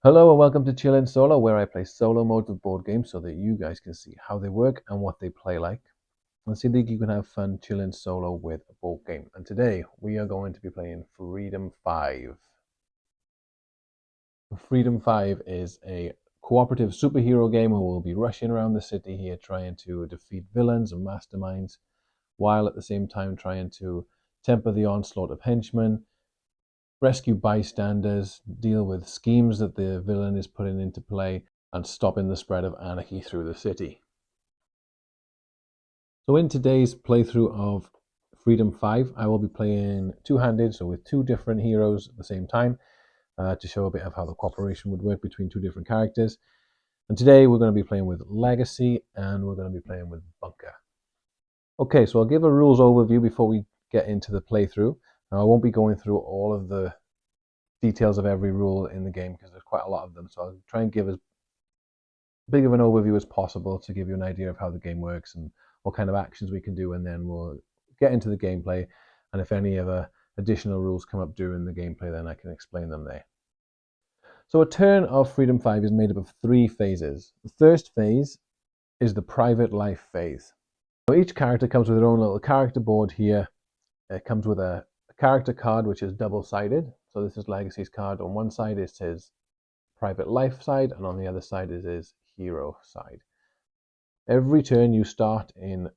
Hello and welcome to Chillin' Solo, where I play solo modes of board games so that you guys can see how they work and what they play like. And see that you can have fun chilling solo with a board game. And today we are going to be playing Freedom 5. Freedom 5 is a cooperative superhero game where we'll be rushing around the city here trying to defeat villains and masterminds, while at the same time trying to temper the onslaught of henchmen, rescue bystanders, deal with schemes that the villain is putting into play, and stopping the spread of anarchy through the city. So in today's playthrough of Freedom 5, I will be playing two-handed, so with two different heroes at the same time, to show a bit of how the cooperation would work between two different characters. And today we're going to be playing with Legacy, and we're going to be playing with Bunker. Okay, so I'll give a rules overview before we get into the playthrough. Now I won't be going through all of the details of every rule in the game because there's quite a lot of them, so I'll try and give as big of an overview as possible to give you an idea of how the game works and what kind of actions we can do, and then we'll get into the gameplay, and if any other additional rules come up during the gameplay, then I can explain them there. So a turn of Freedom 5 is made up of 3 phases. The first phase is the private life phase. So each character comes with their own little character board here. It comes with a character card which is double-sided. So this is Legacy's card. On one side is his private life side, and on the other side is his hero side. Every turn you start in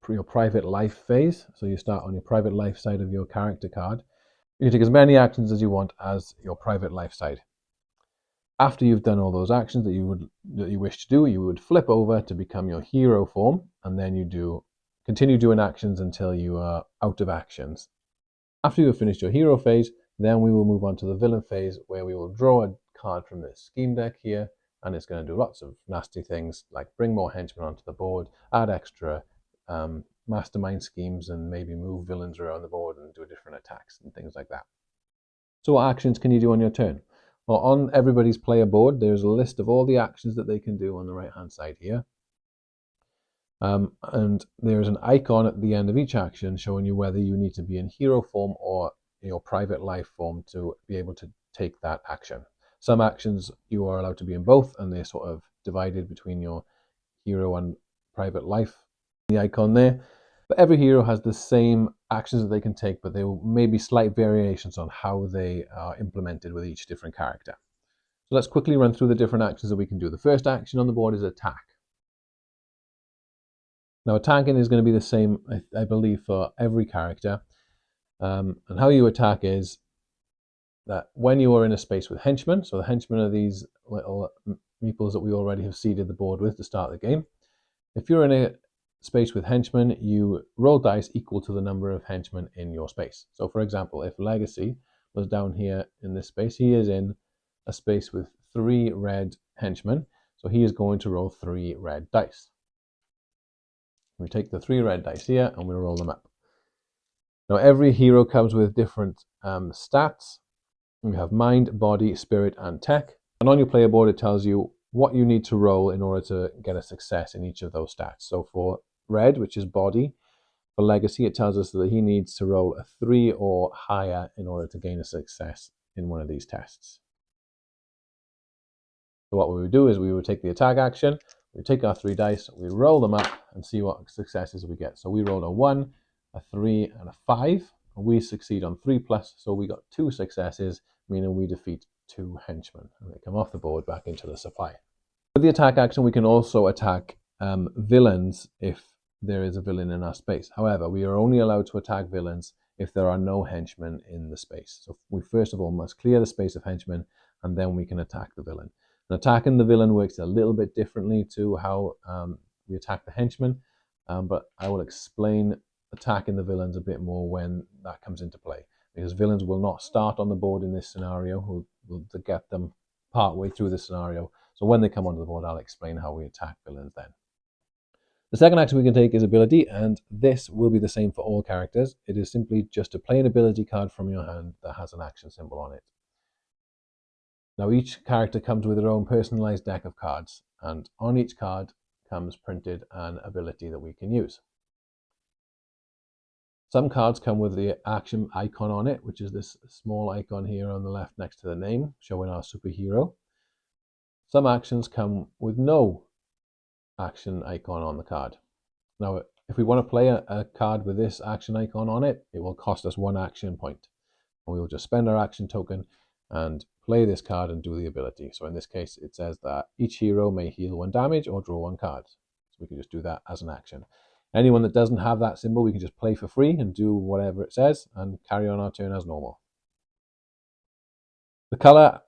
your private life phase, so you start on your private life side of your character card. You can take as many actions as you want as your private life side. After you've done all those actions that you wish to do, you would flip over to become your hero form, and then you continue doing actions until you are out of actions. After you have finished your hero phase, then we will move on to the villain phase, where we will draw a card from this scheme deck here, and it's going to do lots of nasty things like bring more henchmen onto the board, add extra mastermind schemes, and maybe move villains around the board and do different attacks and things like that. So what actions can you do on your turn? Well, on everybody's player board, there's a list of all the actions that they can do on the right-hand side here. And there's an icon at the end of each action showing you whether you need to be in hero form or your private life form to be able to take that action. Some actions you are allowed to be in both, and they're sort of divided between your hero and private life. The icon there. But every hero has the same actions that they can take, but there may be slight variations on how they are implemented with each different character. So let's quickly run through the different actions that we can do. The first action on the board is attack. Now attacking is going to be the same, I believe, for every character. And how you attack is that when you are in a space with henchmen, so the henchmen are these little meeples that we already have seeded the board with to start the game. If you're in a space with henchmen, you roll dice equal to the number of henchmen in your space. So for example, if Legacy was down here in this space, he is in a space with 3 red henchmen, so he is going to roll 3 red dice. We take the 3 red dice here and we roll them up. Now every hero comes with different stats. We have mind, body, spirit, and tech. And on your player board, it tells you what you need to roll in order to get a success in each of those stats. So for red, which is body, for Legacy, it tells us that he needs to roll a 3 or higher in order to gain a success in one of these tests. So what we would do is we would take the attack action, we take our 3 dice, we roll them up and see what successes we get. So we rolled a 1, a 3, and a 5. And we succeed on 3+, so we got 2 successes, meaning we defeat 2 henchmen. And they come off the board back into the supply. With the attack action, we can also attack villains if there is a villain in our space. However, we are only allowed to attack villains if there are no henchmen in the space. So we first of all must clear the space of henchmen, and then we can attack the villain. And attacking the villain works a little bit differently to how we attack the henchmen, but I will explain attacking the villains a bit more when that comes into play, because villains will not start on the board in this scenario. We'll get them partway through the scenario. So when they come onto the board, I'll explain how we attack villains then. The second action we can take is ability, and this will be the same for all characters. It is simply just to play an ability card from your hand that has an action symbol on it. Now each character comes with their own personalized deck of cards, and on each card comes printed an ability that we can use. Some cards come with the action icon on it, which is this small icon here on the left next to the name, showing our superhero. Some actions come with no action icon on the card. Now, if we want to play a card with this action icon on it, it will cost us 1 action point. And we will just spend our action token and play this card and do the ability. So in this case, it says that each hero may heal 1 damage or draw 1 card. So we can just do that as an action. Anyone that doesn't have that symbol, we can just play for free and do whatever it says and carry on our turn as normal. The color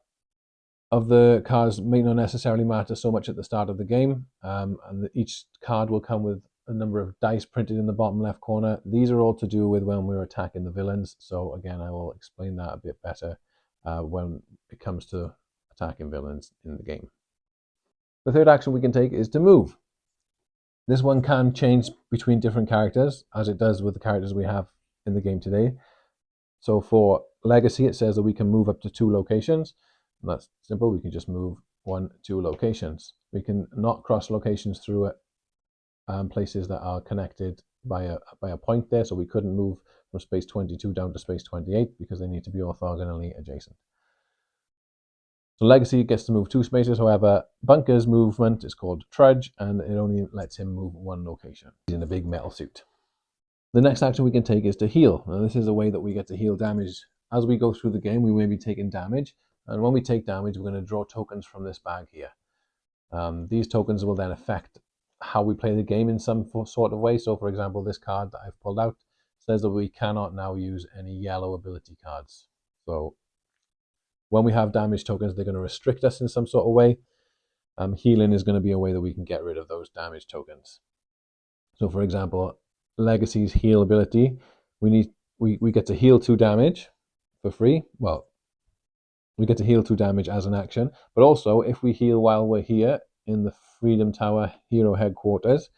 of the cards may not necessarily matter so much at the start of the game, and each card will come with a number of dice printed in the bottom left corner. These are all to do with when we're attacking the villains, so again I will explain that a bit better when it comes to attacking villains in the game. The third action we can take is to move. This one can change between different characters, as it does with the characters we have in the game today. So for Legacy, it says that we can move up to 2 locations. And that's simple. We can just move 1, 2 locations. We can not cross locations through it, places that are connected by a point there. So we couldn't move from space 22 down to space 28 because they need to be orthogonally adjacent. So Legacy gets to move 2 spaces. However, Bunker's movement is called Trudge, and it only lets him move 1 location. He's in a big metal suit. The next action we can take is to heal. Now, this is a way that we get to heal damage. As we go through the game, we may be taking damage. And when we take damage, we're going to draw tokens from this bag here. These tokens will then affect how we play the game in some sort of way. So, for example, this card that I've pulled out says that we cannot now use any yellow ability cards. So when we have damage tokens, they're going to restrict us in some sort of way. Healing is going to be a way that we can get rid of those damage tokens. So, for example, Legacy's heal ability, we get to heal 2 damage for free. Well, we get to heal 2 damage as an action, but also if we heal while we're here in the Freedom Tower Hero Headquarters,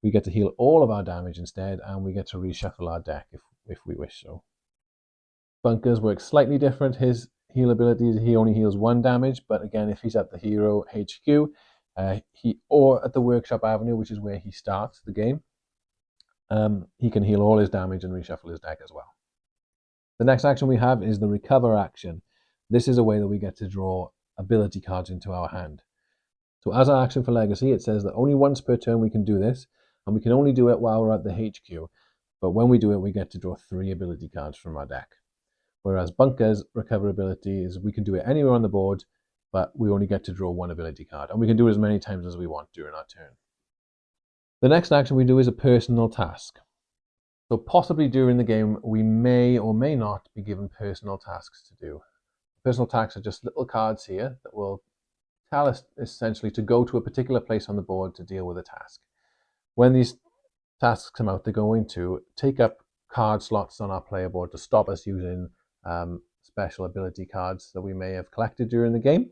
we get to heal all of our damage instead, and we get to reshuffle our deck if we wish so. Bunker's works slightly different. His heal abilities, he only heals 1 damage, but again, if he's at the Hero HQ, or at the Workshop Avenue, which is where he starts the game, he can heal all his damage and reshuffle his deck as well. The next action we have is the Recover action. This is a way that we get to draw ability cards into our hand. So as an action for Legacy, it says that only once per turn we can do this, and we can only do it while we're at the HQ. But when we do it, we get to draw 3 ability cards from our deck. Whereas Bunker's Recover ability is we can do it anywhere on the board, but we only get to draw 1 ability card. And we can do it as many times as we want during our turn. The next action we do is a personal task. So possibly during the game, we may or may not be given personal tasks to do. Personal tasks are just little cards here that will tell us essentially to go to a particular place on the board to deal with a task. When these tasks come out, they're going to take up card slots on our player board to stop us using special ability cards that we may have collected during the game.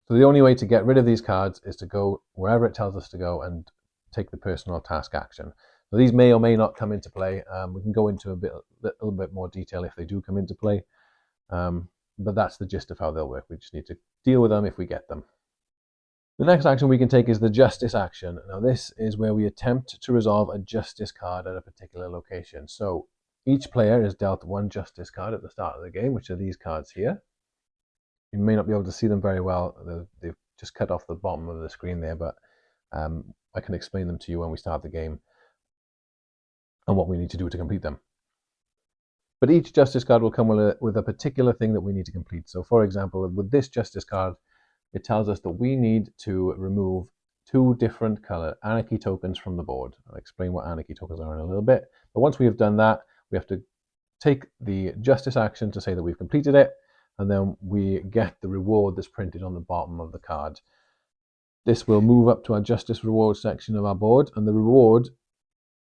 So the only way to get rid of these cards is to go wherever it tells us to go and take the personal task action. So these may or may not come into play. We can go into a little bit more detail if they do come into play. But that's the gist of how they'll work. We just need to deal with them if we get them. The next action we can take is the Justice action. Now this is where we attempt to resolve a Justice card at a particular location. So each player is dealt 1 Justice card at the start of the game, which are these cards here. You may not be able to see them very well. They've just cut off the bottom of the screen there, but I can explain them to you when we start the game and what we need to do to complete them. But each Justice card will come with a particular thing that we need to complete. So for example, with this Justice card, it tells us that we need to remove 2 different color Anarchy tokens from the board. I'll explain what Anarchy tokens are in a little bit. But once we have done that, we have to take the Justice action to say that we've completed it, and then we get the reward that's printed on the bottom of the card. This will move up to our Justice reward section of our board, and the reward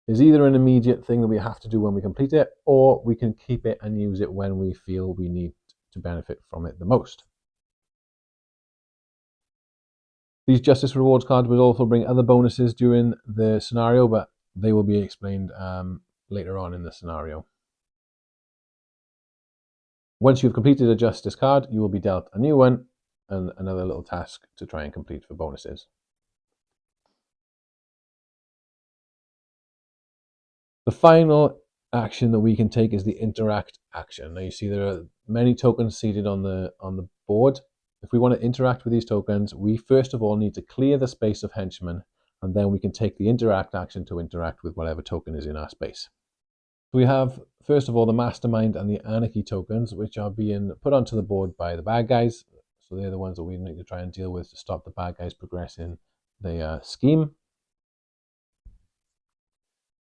is either an immediate thing that we have to do when we complete it, or we can keep it and use it when we feel we need to benefit from it the most. These Justice Rewards cards will also bring other bonuses during the scenario, but they will be explained later on in the scenario. Once you've completed a Justice card, you will be dealt a new one and another little task to try and complete for bonuses. The final action that we can take is the Interact action. Now you see there are many tokens seated on the board. if we want to interact with these tokens, we first of all need to clear the space of henchmen, and then we can take the interact action to interact with whatever token is in our space. So we have, first of all, the Mastermind and the Anarchy tokens, which are being put onto the board by the bad guys. So they're the ones that we need to try and deal with to stop the bad guys progressing their scheme.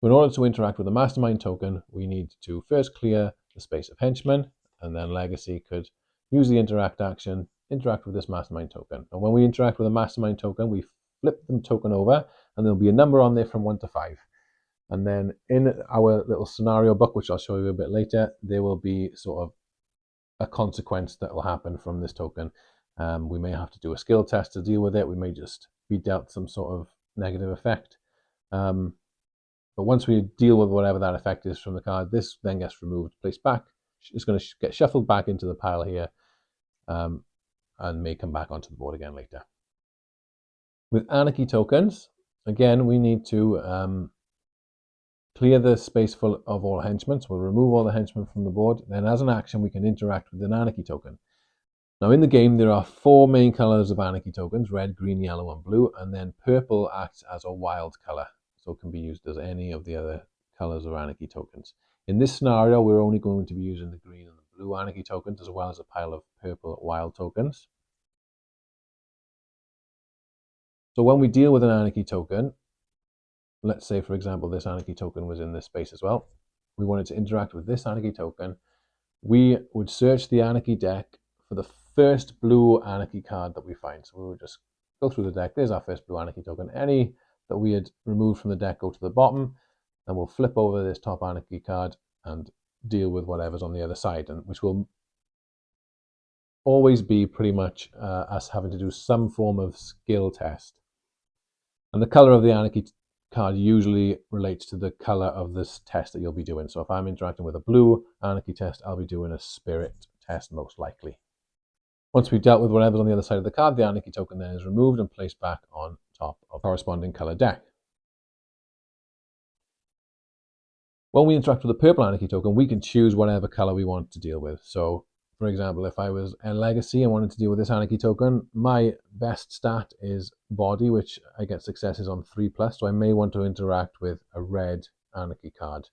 In order to interact with the Mastermind token, we need to first clear the space of henchmen, and then Legacy could use the interact action, interact with this Mastermind token. And when we interact with a Mastermind token, we flip the token over, and there'll be a number on there from 1 to 5. And then in our little scenario book, which I'll show you a bit later, there will be sort of a consequence that will happen from this token. We may have to do a skill test to deal with it. We may just be dealt some sort of negative effect. But once we deal with whatever that effect is from the card, this then gets removed, placed back. It's going to get shuffled back into the pile here, and may come back onto the board again later. With Anarchy tokens, again, we need to clear the space full of all henchmen. So we'll remove all the henchmen from the board. Then as an action, we can interact with an Anarchy token. Now in the game, there are 4 main colors of Anarchy tokens: red, green, yellow, and blue. And then purple acts as a wild color. So it can be used as any of the other colors of Anarchy tokens. In this scenario, we're only going to be using the green and the blue Anarchy tokens, as well as a pile of purple wild tokens. So when we deal with an Anarchy token, let's say, for example, this Anarchy token was in this space as well. We wanted to interact with this Anarchy token. We would search the Anarchy deck for the first blue Anarchy card that we find. So we would just go through the deck. There's our first blue Anarchy token. Any that we had removed from the deck go to the bottom, and we'll flip over this top Anarchy card and deal with whatever's on the other side, and which will always be pretty much us having to do some form of skill test. And the color of the Anarchy card usually relates to the color of this test that you'll be doing. So if I'm interacting with a blue Anarchy test, I'll be doing a spirit test most likely. Once we've dealt with whatever's on the other side of the card, the Anarchy token then is removed and placed back on top of corresponding color deck. When we interact with the purple Anarchy token, we can choose whatever color we want to deal with. So for example, if I was a Legacy and wanted to deal with this Anarchy token, my best stat is body, which I get successes on 3+. So I may want to interact with a red Anarchy card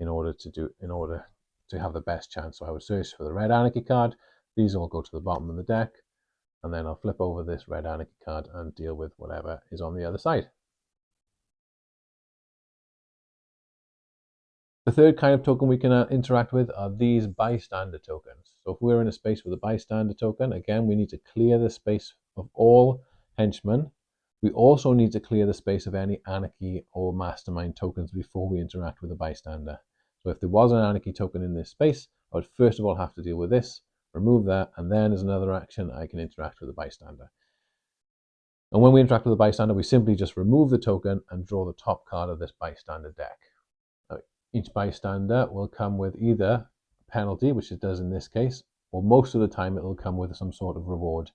in order to have the best chance. So I would search for the red Anarchy card. These all go to the bottom of the deck, and then I'll flip over this red Anarchy card and deal with whatever is on the other side. The third kind of token we can interact with are these bystander tokens. So if we're in a space with a bystander token, again, we need to clear the space of all henchmen. We also need to clear the space of any Anarchy or Mastermind tokens before we interact with a bystander. So if there was an Anarchy token in this space, I would first of all have to deal with this, remove that, and then as another action, I can interact with a bystander. And when we interact with a bystander, we simply just remove the token and draw the top card of this bystander deck. Each bystander will come with either a penalty, which it does in this case, or most of the time it will come with some sort of reward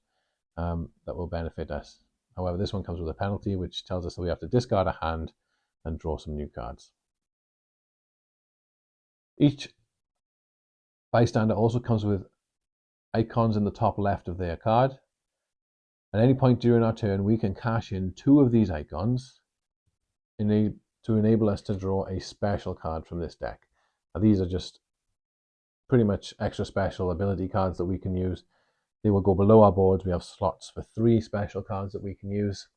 that will benefit us. However, this one comes with a penalty, which tells us that we have to discard a hand and draw some new cards. Each bystander also comes with icons in the top left of their card. At any point during our turn, we can cash in 2 of these icons to enable us to draw a special card from this deck. Now, these are just pretty much extra special ability cards that we can use. They will go below our boards. We have slots for 3 special cards that we can use.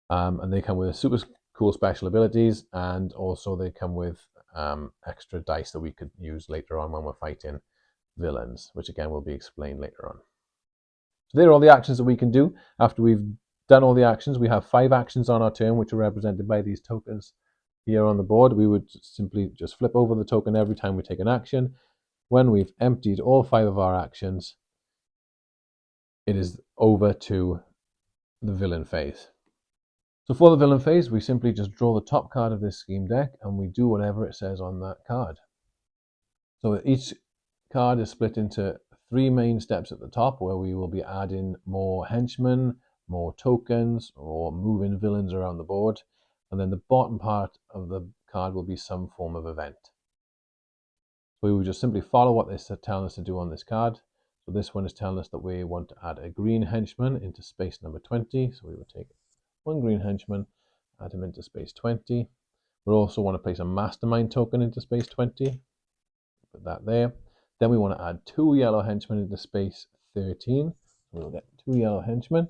And they come with super cool special abilities, and also they come with extra dice that we could use later on when we're fighting villains, which again will be explained later on. So there are all the actions that we can do. After we've done all the actions, we have 5 actions on our turn, which are represented by these tokens here on the board. We would simply just flip over the token every time we take an action. When we've emptied all 5 of our actions, it is over to the villain phase. So for the villain phase, we simply just draw the top card of this scheme deck and we do whatever it says on that card. So each card is split into 3 main steps at the top, where we will be adding more henchmen, more tokens, or moving villains around the board. And then the bottom part of the card will be some form of event. So we will just simply follow what they're telling us to do on this card. So this one is telling us that we want to add a green henchman into space number 20. So we will take one green henchman, add him into space 20. We also want to place a mastermind token into space 20. Put that there. Then we want to add 2 yellow henchmen into space 13. We'll get 2 yellow henchmen,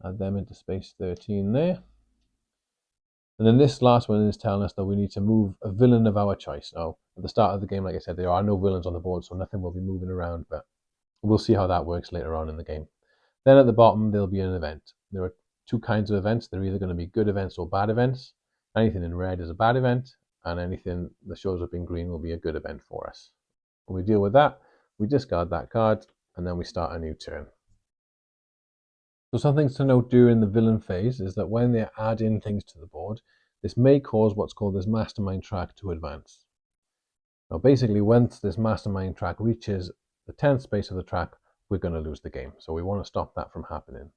add them into space 13 there. And then this last one is telling us that we need to move a villain of our choice. Now, at the start of the game, like I said, there are no villains on the board, so nothing will be moving around, but we'll see how that works later on in the game. Then at the bottom, there'll be an event. There are 2 kinds of events. They're either going to be good events or bad events. Anything in red is a bad event, and anything that shows up in green will be a good event for us. When we deal with that, we discard that card, and then we start a new turn. So some things to note during the villain phase is that when they add in things to the board, this may cause what's called this mastermind track to advance. Now basically, once this mastermind track reaches the 10th space of the track, we're going to lose the game. So we want to stop that from happening.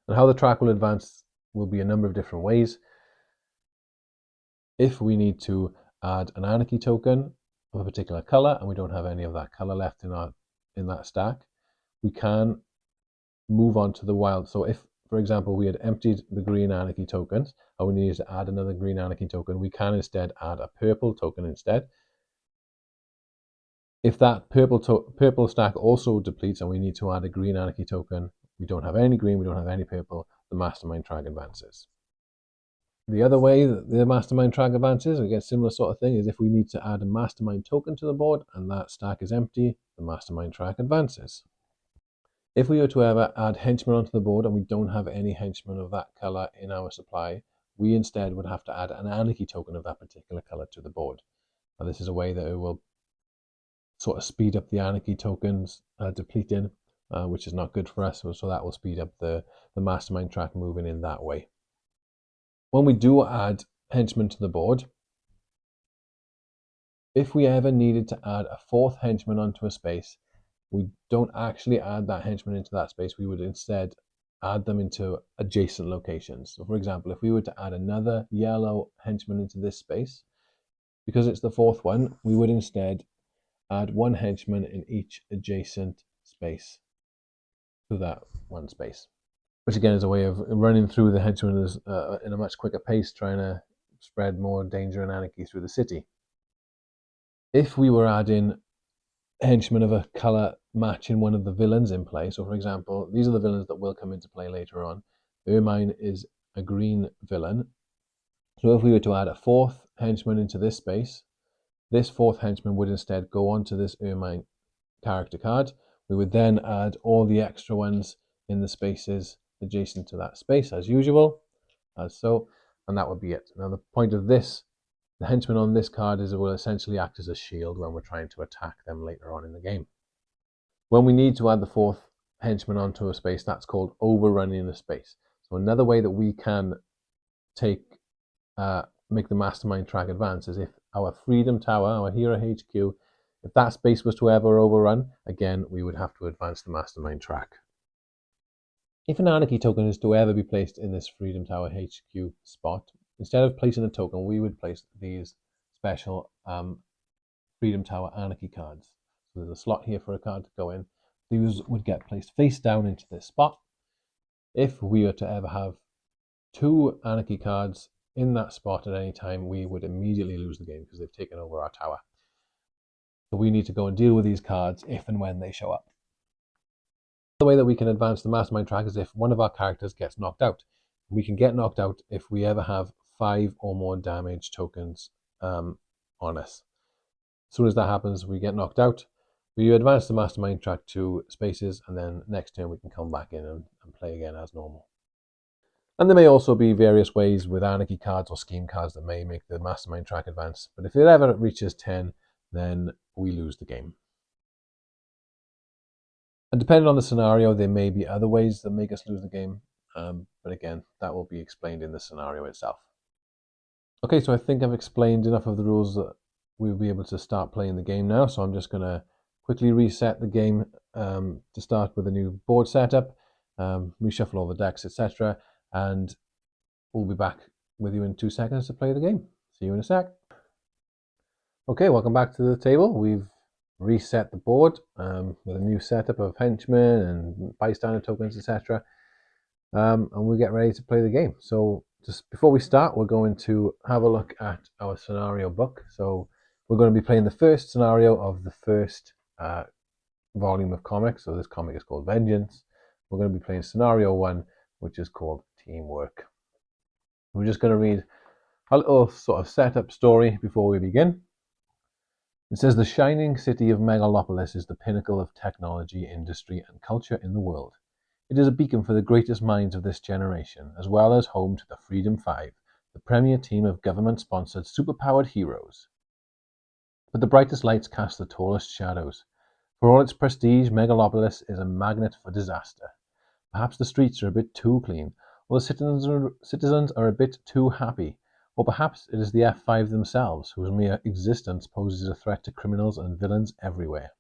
And how the track will advance will be a number of different ways. If we need to add an anarchy token of a particular color and we don't have any of that color left in that stack, we can move on to the wild. So if, for example, we had emptied the green anarchy tokens and we needed to add another green anarchy token, we can instead add a purple token instead. If that purple stack also depletes and we need to add a green anarchy token, we don't have any green, we don't have any purple, the mastermind track advances. The other way that the mastermind track advances, again, similar sort of thing, is if we need to add a mastermind token to the board and that stack is empty, the mastermind track advances. If we were to ever add henchmen onto the board and we don't have any henchmen of that color in our supply, we instead would have to add an anarchy token of that particular color to the board. Now, this is a way that it will sort of speed up the anarchy tokens depleting, which is not good for us. So that will speed up the mastermind track moving in that way. When we do add henchmen to the board, if we ever needed to add a 4th henchman onto a space, we don't actually add that henchman into that space. We would instead add them into adjacent locations. So for example, if we were to add another yellow henchman into this space, because it's the 4th one, we would instead add 1 henchman in each adjacent space to that one space, which again is a way of running through the henchmen in a much quicker pace, trying to spread more danger and anarchy through the city. If we were adding henchmen of a color matching one of the villains in play, so for example, these are the villains that will come into play later on. Ermine is a green villain. So if we were to add a 4th henchman into this space, this 4th henchman would instead go onto this Ermine character card. We would then add all the extra ones in the spaces adjacent to that space as usual, as so, and that would be it. Now the point of this, the henchman on this card, is it will essentially act as a shield when we're trying to attack them later on in the game. When we need to add the 4th henchman onto a space, that's called overrunning a space. So another way that we can make the mastermind track advance is if our Freedom Tower, our Hero HQ, if that space was to ever overrun, again, we would have to advance the mastermind track. If an anarchy token is to ever be placed in this Freedom Tower HQ spot, instead of placing a token, we would place these special Freedom Tower anarchy cards. So there's a slot here for a card to go in. These would get placed face down into this spot. If we were to ever have 2 anarchy cards in that spot at any time, we would immediately lose the game because they've taken over our tower. So we need to go and deal with these cards if and when they show up. The way that we can advance the mastermind track is if one of our characters gets knocked out. We can get knocked out if we ever have 5 or more damage tokens on us. As soon as that happens, we get knocked out. We advance the mastermind track 2 spaces, and then next turn we can come back in and play again as normal. And there may also be various ways with anarchy cards or scheme cards that may make the mastermind track advance. But if it ever reaches 10, then we lose the game. And depending on the scenario, there may be other ways that make us lose the game. But again, that will be explained in the scenario itself. Okay, so I think I've explained enough of the rules that we'll be able to start playing the game now. So I'm just going to quickly reset the game to start with a new board setup, reshuffle all the decks, etc. And we'll be back with you in 2 seconds to play the game. See you in a sec. Okay, welcome back to the table. We've reset the board with a new setup of henchmen and bystander tokens, etc. And we get ready to play the game. So just before we start, we're going to have a look at our scenario book. So we're going to be playing the first scenario of the first volume of comics. So this comic is called Vengeance. We're going to be playing scenario 1, which is called Teamwork. We're just going to read a little sort of setup story before we begin. It says, the shining city of Megalopolis is the pinnacle of technology, industry, and culture in the world. It is a beacon for the greatest minds of this generation, as well as home to the Freedom Five, the premier team of government-sponsored superpowered heroes. But the brightest lights cast the tallest shadows. For all its prestige, Megalopolis is a magnet for disaster. Perhaps the streets are a bit too clean, or the citizens are a bit too happy, or perhaps it is the F5 themselves, whose mere existence poses a threat to criminals and villains everywhere.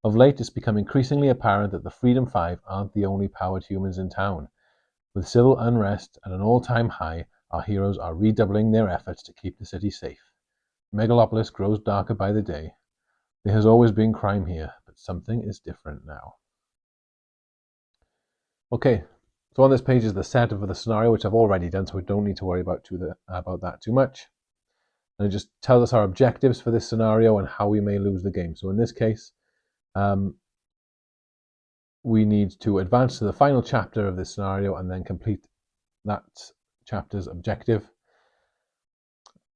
Of late, it's become increasingly apparent that the Freedom Five aren't the only powered humans in town. With civil unrest at an all-time high, our heroes are redoubling their efforts to keep the city safe. Megalopolis grows darker by the day. There has always been crime here, but something is different now. Okay, so on this page is the setup of the scenario, which I've already done, so we don't need to worry about that too much. And it just tells us our objectives for this scenario and how we may lose the game. So in this case, we need to advance to the final chapter of this scenario and then complete that chapter's objective.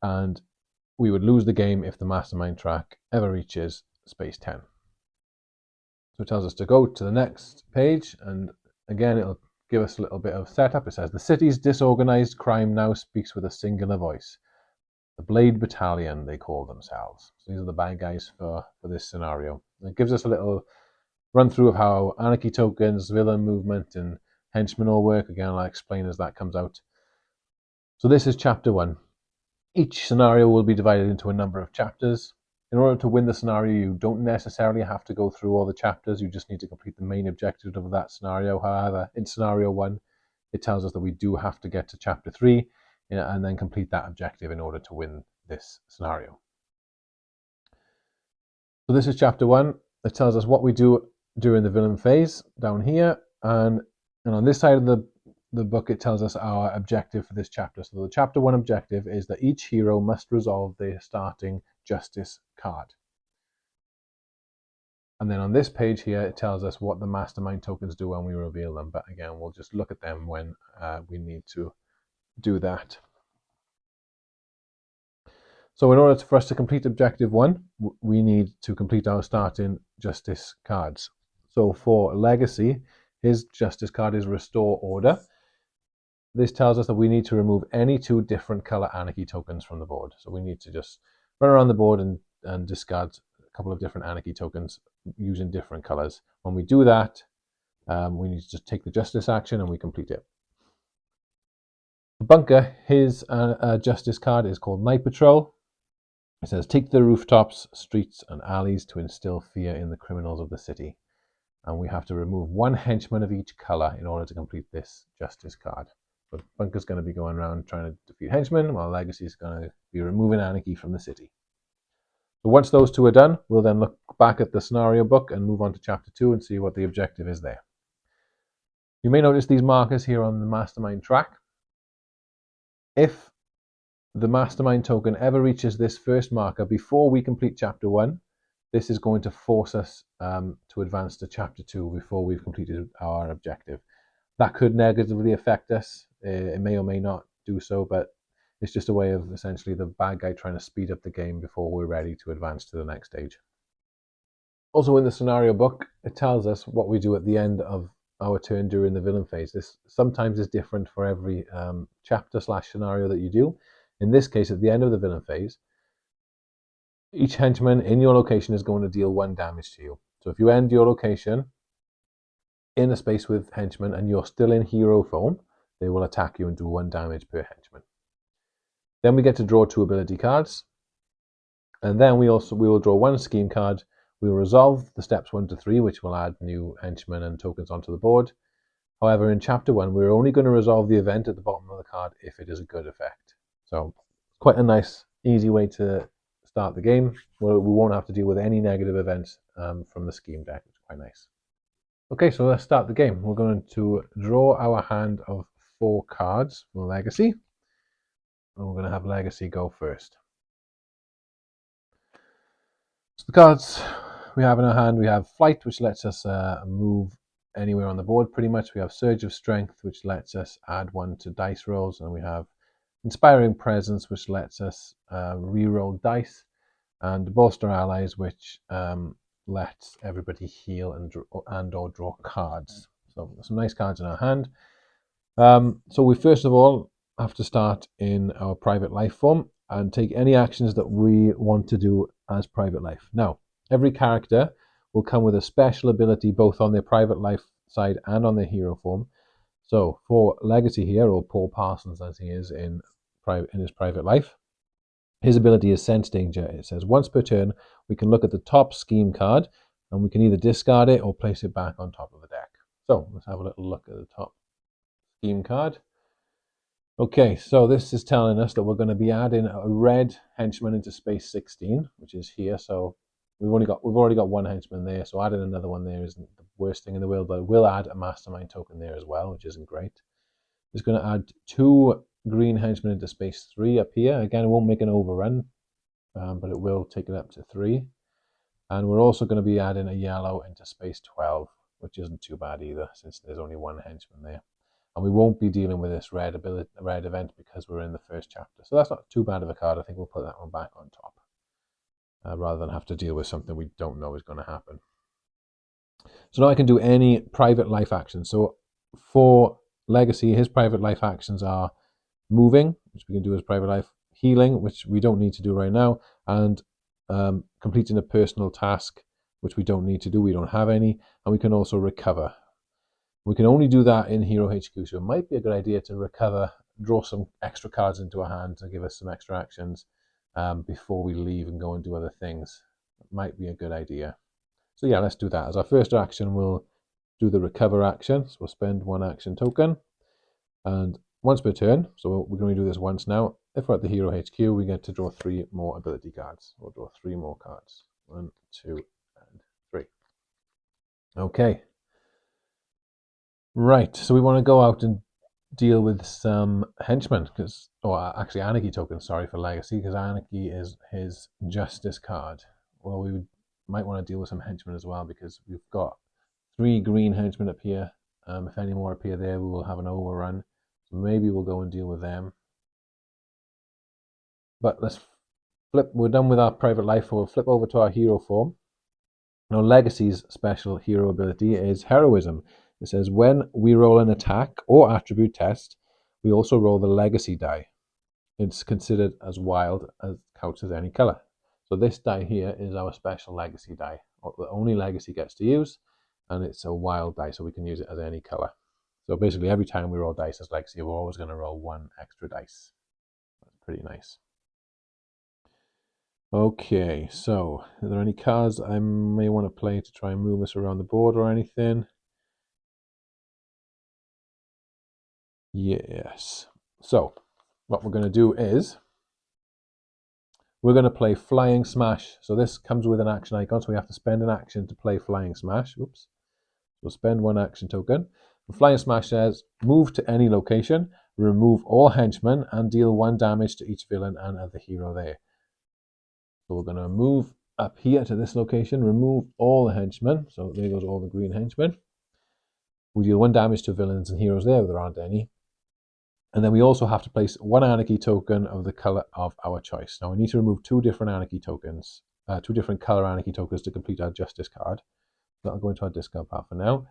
And we would lose the game if the mastermind track ever reaches space 10. So it tells us to go to the next page, and again, it'll give us a little bit of setup. It says, the city's disorganized crime now speaks with a singular voice. The Blade Battalion, they call themselves. So these are the bad guys for this scenario. And it gives us a little run through of how anarchy tokens, villain movement, and henchmen all work. Again, I'll explain as that comes out. So this is chapter 1. Each scenario will be divided into a number of chapters. In order to win the scenario, you don't necessarily have to go through all the chapters. You just need to complete the main objective of that scenario. However, in scenario 1, it tells us that we do have to get to chapter 3 and then complete that objective in order to win this scenario. So this is chapter 1. It tells us what we do during the villain phase down here, and on this side of the book it tells us our objective for this chapter. So the chapter 1 objective is that each hero must resolve their starting justice card. And then on this page here it tells us what the mastermind tokens do when we reveal them, but again we'll just look at them when we need to do that. So in order for us to complete objective 1, we need to complete our starting justice cards. So for Legacy, his justice card is Restore Order. This tells us that we need to remove any 2 different color anarchy tokens from the board. So we need to just run around the board and discard a couple of different anarchy tokens using different colors. When we do that, we need to just take the justice action and we complete it. Bunker, his justice card is called Night Patrol. It says, take the rooftops, streets, and alleys to instill fear in the criminals of the city. And we have to remove 1 henchman of each color in order to complete this justice card. So Bunker's going to be going around trying to defeat henchmen, while Legacy is going to be removing anarchy from the city. So once those 2 are done, we'll then look back at the scenario book and move on to chapter 2 and see what the objective is there. You may notice these markers here on the mastermind track. If the mastermind token ever reaches this first marker before we complete chapter 1, this is going to force us to advance to chapter 2 before we've completed our objective. That could negatively affect us. It may or may not do so, but it's just a way of essentially the bad guy trying to speed up the game before we're ready to advance to the next stage. Also in the scenario book, it tells us what we do at the end of our turn during the villain phase. This sometimes is different for every chapter/scenario that you do. In this case, at the end of the villain phase, each henchman in your location is going to deal 1 damage to you. So if you end your location in a space with henchmen and you're still in hero form, they will attack you and do 1 damage per henchman. Then we get to draw 2 ability cards, and then we will draw 1 scheme card. We will resolve the steps 1 to 3, which will add new henchmen and tokens onto the board. However, in chapter 1, we're only going to resolve the event at the bottom of the card if it is a good effect. So quite a nice, easy way to start the game. We won't have to deal with any negative events from the scheme deck, which is quite nice. Okay, so let's start the game. We're going to draw our hand of 4 cards for Legacy. And we're going to have Legacy go first. So the cards we have in our hand, we have Flight, which lets us move anywhere on the board pretty much. We have Surge of Strength, which lets us add 1 to dice rolls. And we have Inspiring Presence, which lets us re-roll dice. And Bolster Allies, which lets everybody heal and or draw cards. So some nice cards in our hand. So we first of all have to start in our private life form and take any actions that we want to do as private life. Now, every character will come with a special ability both on their private life side and on their hero form. So for Legacy here, or Paul Parsons as he is in his private life, his ability is Sense Danger. It says once per turn, we can look at the top scheme card and we can either discard it or place it back on top of the deck. So let's have a little look at the top scheme card. Okay, so this is telling us that we're going to be adding a red henchman into space 16, which is here. So we've already got 1 henchman there, so adding another one there isn't the worst thing in the world, but we'll add a mastermind token there as well, which isn't great. It's going to add 2 green henchmen into space 3 up here. Again, it won't make an overrun, but it will take it up to 3. And we're also going to be adding a yellow into space 12, which isn't too bad either, since there's only 1 henchman there. And we won't be dealing with this red event because we're in the first chapter. So that's not too bad of a card. I think we'll put that one back on top, rather than have to deal with something we don't know is going to happen. So now I can do any private life actions. So for Legacy, his private life actions are moving, which we can do as private life, healing, which we don't need to do right now, and completing a personal task, which we don't need to do. We don't have any. And we can also recover. We can only do that in Hero HQ, so it might be a good idea to recover, draw some extra cards into our hand to give us some extra actions before we leave and go and do other things. It might be a good idea. So yeah, let's do that. As our first action, we'll do the recover action. So we'll spend 1 action token, and once per turn, so we're going to do this once now. If we're at the Hero HQ, we get to draw 3 more ability cards. We'll draw 3 more cards. 1, 2, and 3. Okay. Right, so we want to go out and deal with some henchmen, actually Anarchy tokens, sorry, for Legacy, because Anarchy is his Justice card. Well, we might want to deal with some henchmen as well, because we've got 3 green henchmen up here. If any more appear there, we will have an overrun. So maybe we'll go and deal with them. But let's flip, we're done with our private life, so we'll flip over to our hero form. Now, Legacy's special hero ability is Heroism. It says when we roll an attack or attribute test, we also roll the Legacy die. It's considered as wild as counts as any color. So this die here is our special Legacy die, that only Legacy gets to use, and it's a wild die, so we can use it as any color. So basically, every time we roll dice as Legacy, we're always going to roll 1 extra dice. That's pretty nice. Okay, so are there any cards I may want to play to try and move us around the board or anything? Yes. So what we're going to do is we're going to play Flying Smash. So this comes with an action icon, so we have to spend an action to play Flying Smash. Oops. We'll spend 1 action token. And Flying Smash says move to any location, remove all henchmen, and deal 1 damage to each villain and other hero there. So we're going to move up here to this location, remove all the henchmen. So there goes all the green henchmen. We deal 1 damage to villains and heroes there, if there aren't any. And then we also have to place 1 Anarchy token of the color of our choice. Now we need to remove 2 different Anarchy tokens, 2 different color Anarchy tokens to complete our Justice card. That'll go into our discard pile for now.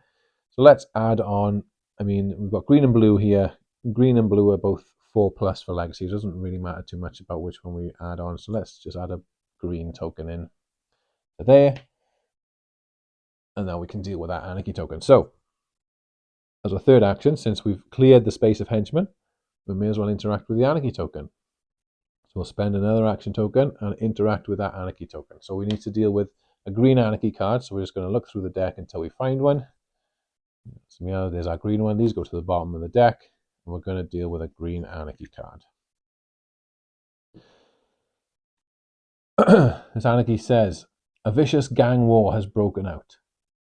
So let's add on, we've got green and blue here. Green and blue are both 4+ for Legacy. It doesn't really matter too much about which one we add on. So let's just add a green token in there. And now we can deal with that Anarchy token. So as a third action, since we've cleared the space of henchmen, we may as well interact with the Anarchy token. So we'll spend another action token and interact with that Anarchy token. So we need to deal with a green Anarchy card. So we're just going to look through the deck until we find one. So yeah, there's our green one. These go to the bottom of the deck. And we're going to deal with a green Anarchy card. This Anarchy says, a vicious gang war has broken out,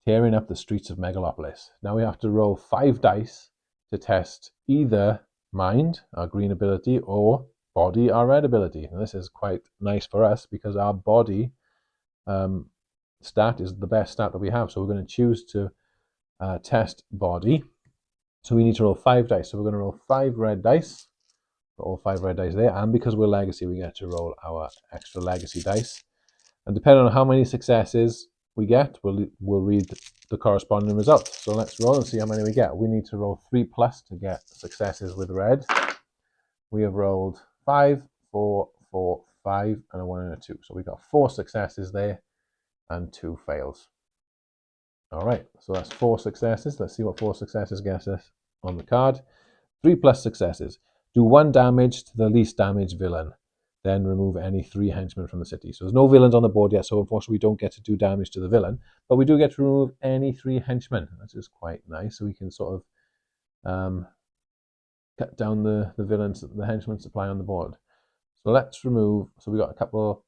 tearing up the streets of Megalopolis. Now we have to roll 5 dice to test either mind, our green ability, or body, our red ability. And this is quite nice for us because our body stat is the best stat that we have. So we're going to choose to test body. So we need to roll 5 dice. So we're going to roll 5 red dice. Got all 5 red dice there. And because we're legacy, we get to roll our extra legacy dice. And depending on how many successes we get, we'll read the corresponding result. So let's roll and see how many we get. We need to roll 3 plus to get successes with red. We have rolled 5, 4, 4, 5, and a 1 and a 2. So we got 4 successes there and 2 fails. All right, so that's 4 successes. Let's see what 4 successes gets us on the card. 3 plus successes. Do 1 damage to the least damaged villain. Then remove any 3 henchmen from the city. So there's no villains on the board yet, so unfortunately we don't get to do damage to the villain, but we do get to remove any 3 henchmen. That is quite nice. So we can sort of cut down the villains, the henchmen supply on the board. So let's remove, so we got a couple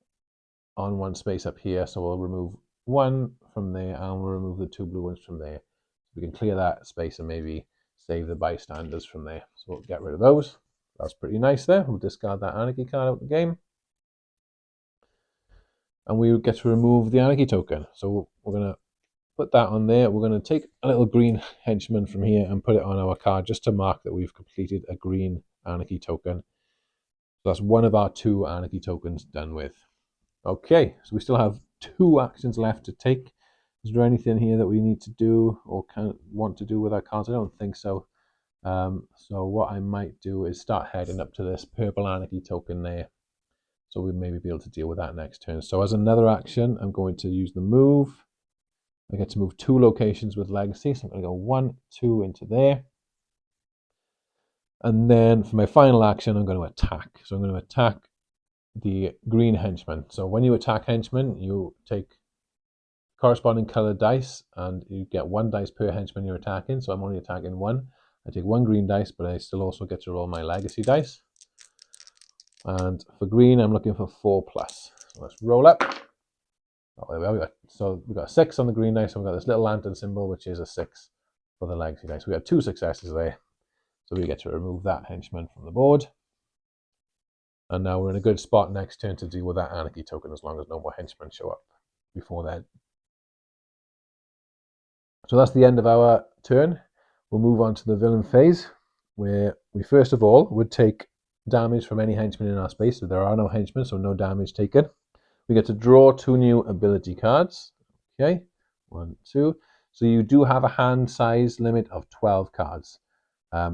on 1 space up here, so we'll remove 1 from there and we'll remove the 2 blue ones from there. We can clear that space and maybe save the bystanders from there. So we'll get rid of those. That's pretty nice there. We'll discard that Anarchy card out of the game. And we get to remove the Anarchy token. So we're going to put that on there. We're going to take a little green henchman from here and put it on our card just to mark that we've completed a green Anarchy token. So that's one of our 2 Anarchy tokens done with. Okay, so we still have 2 actions left to take. Is there anything here that we need to do or want to do with our cards? I don't think so. So what I might do is start heading up to this purple Anarchy token there. So we maybe be able to deal with that next turn. So as another action, I'm going to use the move. I get to move 2 locations with legacy. So I'm going to go 1, 2 into there. And then for my final action, I'm going to attack. So I'm going to attack the green henchman. So when you attack henchmen, you take corresponding colored dice and you get 1 dice per henchman you're attacking. So I'm only attacking 1. I take 1 green dice, but I still also get to roll my legacy dice. And for green, I'm looking for 4 plus. So let's roll up. Oh, there we are. So we've got a 6 on the green dice, and we've got this little lantern symbol, which is a 6 for the legacy dice. We got 2 successes there. So we get to remove that henchman from the board. And now we're in a good spot next turn to deal with that Anarchy token, as long as no more henchmen show up before then. So that's the end of our turn. We'll move on to the villain phase, where we first of all would take damage from any henchman in our space. So there are no henchmen, so no damage taken. We get to draw 2 new ability cards. Okay, 1, 2. So you do have a hand size limit of 12 cards.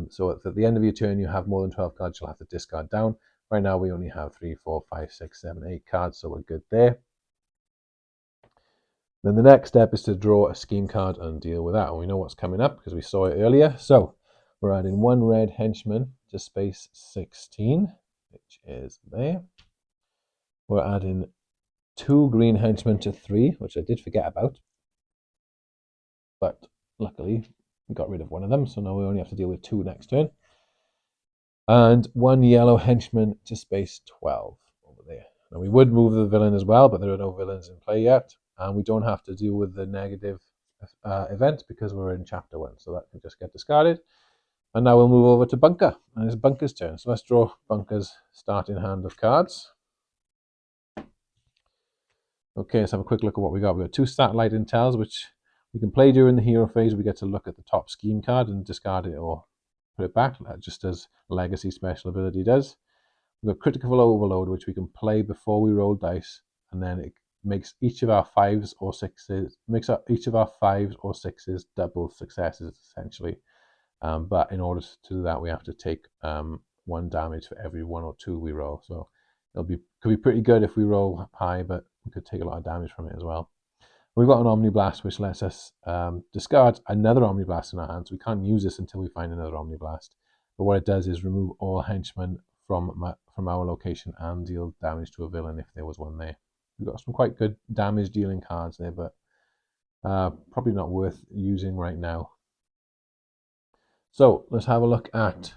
So at the end of your turn, you have more than 12 cards, you'll have to discard down. Right now, we only have 3, 4, 5, 6, 7, 8 cards, so we're good there. Then the next step is to draw a scheme card and deal with that. And we know what's coming up because we saw it earlier. So we're adding 1 red henchman to space 16, which is there. We're adding 2 green henchmen to 3, which I did forget about. But luckily, we got rid of 1 of them, so now we only have to deal with 2 next turn. And 1 yellow henchman to space 12 over there. Now we would move the villain as well, but there are no villains in play yet. And we don't have to deal with the negative event because we're in chapter 1, so that can just get discarded. And now we'll move over to Bunker, and it's Bunker's turn. So let's draw Bunker's starting hand of cards. Okay, let's have a quick look at what we got. We got 2 satellite intels, which we can play during the hero phase. We get to look at the top scheme card and discard it or put it back, just as Legacy special ability does. We've got Critical Overload, which we can play before we roll dice, and then it makes each of our 5s or 6s, makes up each of our 5s or 6s double successes, essentially. But in order to do that, we have to take 1 damage for every 1 or 2 we roll. So could be pretty good if we roll high, but we could take a lot of damage from it as well. We've got an Omniblast, which lets us discard another Omniblast in our hands. We can't use this until we find another Omniblast. But what it does is remove all henchmen from our location and deal damage to a villain if there was one there. We've got some quite good damage dealing cards there, but probably not worth using right now. So let's have a look at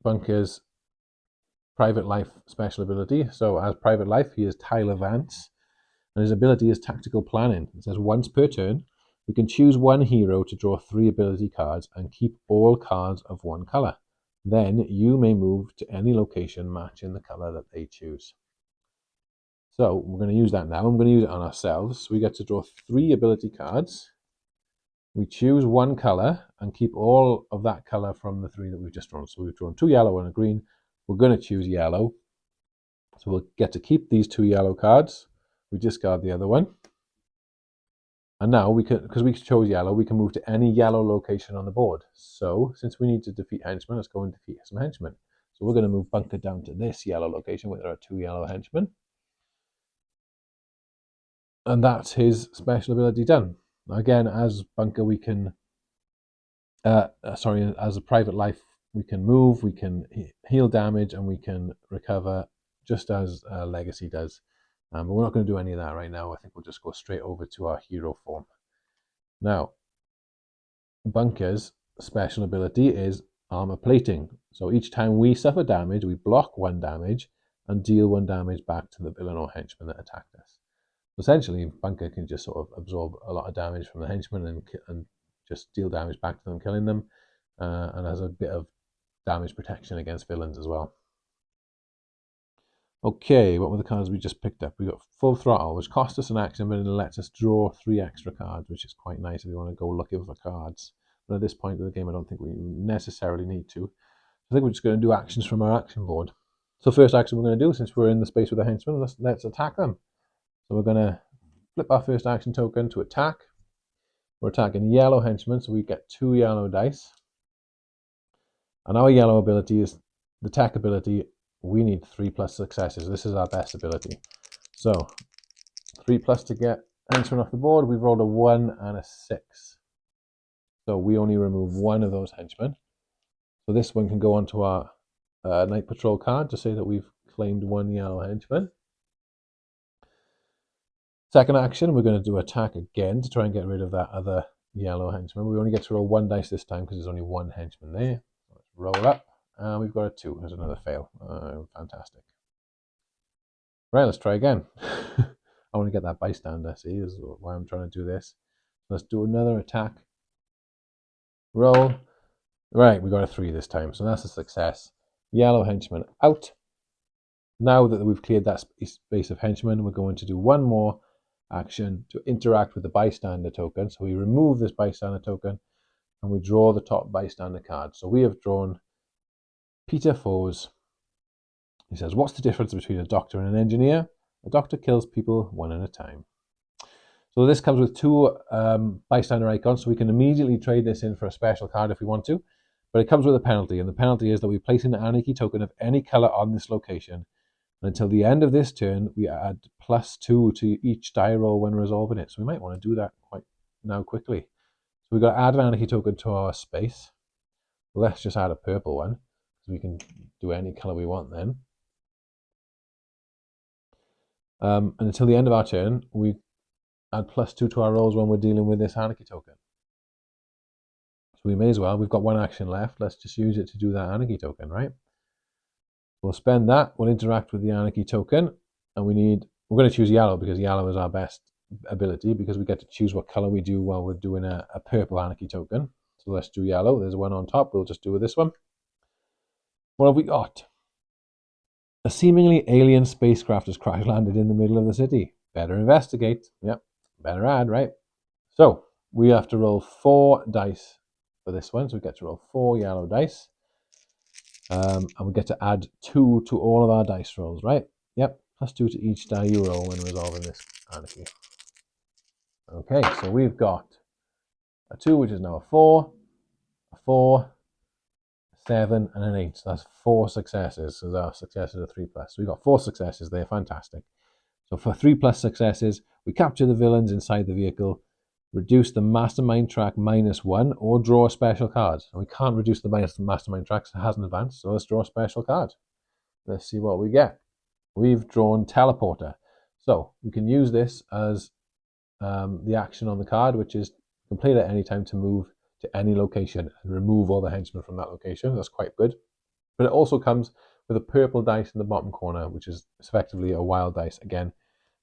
Bunker's Private Life special ability. So as Private Life, he is Tyler Vance, and his ability is Tactical Planning. It says once per turn, we can choose one hero to draw 3 ability cards and keep all cards of one color. Then you may move to any location matching the color that they choose. So we're going to use that now. I'm going to use it on ourselves. So we get to draw 3 ability cards. We choose one color and keep all of that color from the 3 that we've just drawn. So we've drawn 2 yellow and a green. We're going to choose yellow. So we'll get to keep these 2 yellow cards. We discard the other one. And now we can, because we chose yellow, we can move to any yellow location on the board. So since we need to defeat henchmen, let's go and defeat some henchmen. So we're going to move Bunker down to this yellow location where there are 2 yellow henchmen. And that's his special ability done. Again, as Bunker, we can, as a Private Life, we can move, we can heal damage, and we can recover just as Legacy does. But we're not going to do any of that right now. I think we'll just go straight over to our hero form. Now, Bunker's special ability is Armor Plating. So each time we suffer damage, we block 1 damage and deal 1 damage back to the villain or henchman that attacked us. Essentially, Bunker can just sort of absorb a lot of damage from the henchmen and just deal damage back to them, killing them, and has a bit of damage protection against villains as well. Okay, what were the cards we just picked up? We got Full Throttle, which cost us an action, but it lets us draw 3 extra cards, which is quite nice if you want to go looking for cards. But at this point of the game, I don't think we necessarily need to. I think we're just going to do actions from our action board. So first action we're going to do, since we're in the space with the henchmen, let's attack them. So we're going to flip our first action token to attack. We're attacking yellow henchmen, so we get 2 yellow dice. And our yellow ability is the tech ability. We need 3+ successes. This is our best ability. So 3+ to get henchmen off the board. We've rolled a 1 and a 6. So we only remove 1 of those henchmen. So this one can go onto our Night Patrol card to say that we've claimed 1 yellow henchman. Second action, we're going to do attack again to try and get rid of that other yellow henchman. We only get to roll 1 dice this time because there's only 1 henchman there. Let's roll up. We've got a 2. There's another fail. Fantastic. Right, let's try again. I want to get that bystander, see, is why I'm trying to do this. Let's do another attack. Roll. Right, we got a 3 this time, so that's a success. Yellow henchman out. Now that we've cleared that space of henchmen, we're going to do 1 more action to interact with the bystander token. So we remove this bystander token and we draw the top bystander card. So we have drawn Peter Foes. He says, what's the difference between a doctor and an engineer? A doctor kills people 1 at a time. So this comes with 2 bystander icons, so we can immediately trade this in for a special card if we want to, but it comes with a penalty, and the penalty is that we place an anarchy token of any color on this location. And until the end of this turn, we add +2 to each die roll when resolving it. So we might want to do that quite now quickly. So we've got to add an anarchy token to our space. Let's just add a purple one, because we can do any color we want then. And until the end of our turn, we add +2 to our rolls when we're dealing with this anarchy token. So we may as well, we've got 1 action left, let's just use it to do that anarchy token, right? We'll spend that, we'll interact with the anarchy token, and we're going to choose yellow because yellow is our best ability because we get to choose what color we do while we're doing a purple anarchy token. So let's do yellow, there's 1 on top, we'll just do with this one. What have we got? A seemingly alien spacecraft has crash landed in the middle of the city. Better investigate. Yep, better add, right? So we have to roll 4 dice for this one. So we get to roll 4 yellow dice. And we get to add 2 to all of our dice rolls, right? Yep, +2 to each die you roll when resolving this anarchy. Okay, so we've got a 2, which is now a 4, a 4, 7, and an 8. So that's 4 successes. So our successes are 3+. So we've got 4 successes there. Fantastic. So for 3+ successes, we capture the villains inside the vehicle, reduce the mastermind track -1, or draw a special card. And we can't reduce the mastermind track, so it hasn't advanced. So let's draw a special card. Let's see what we get. We've drawn Teleporter. So we can use this as the action on the card, which is complete at any time to move to any location and remove all the henchmen from that location. That's quite good. But it also comes with a purple dice in the bottom corner, which is effectively a wild dice. Again,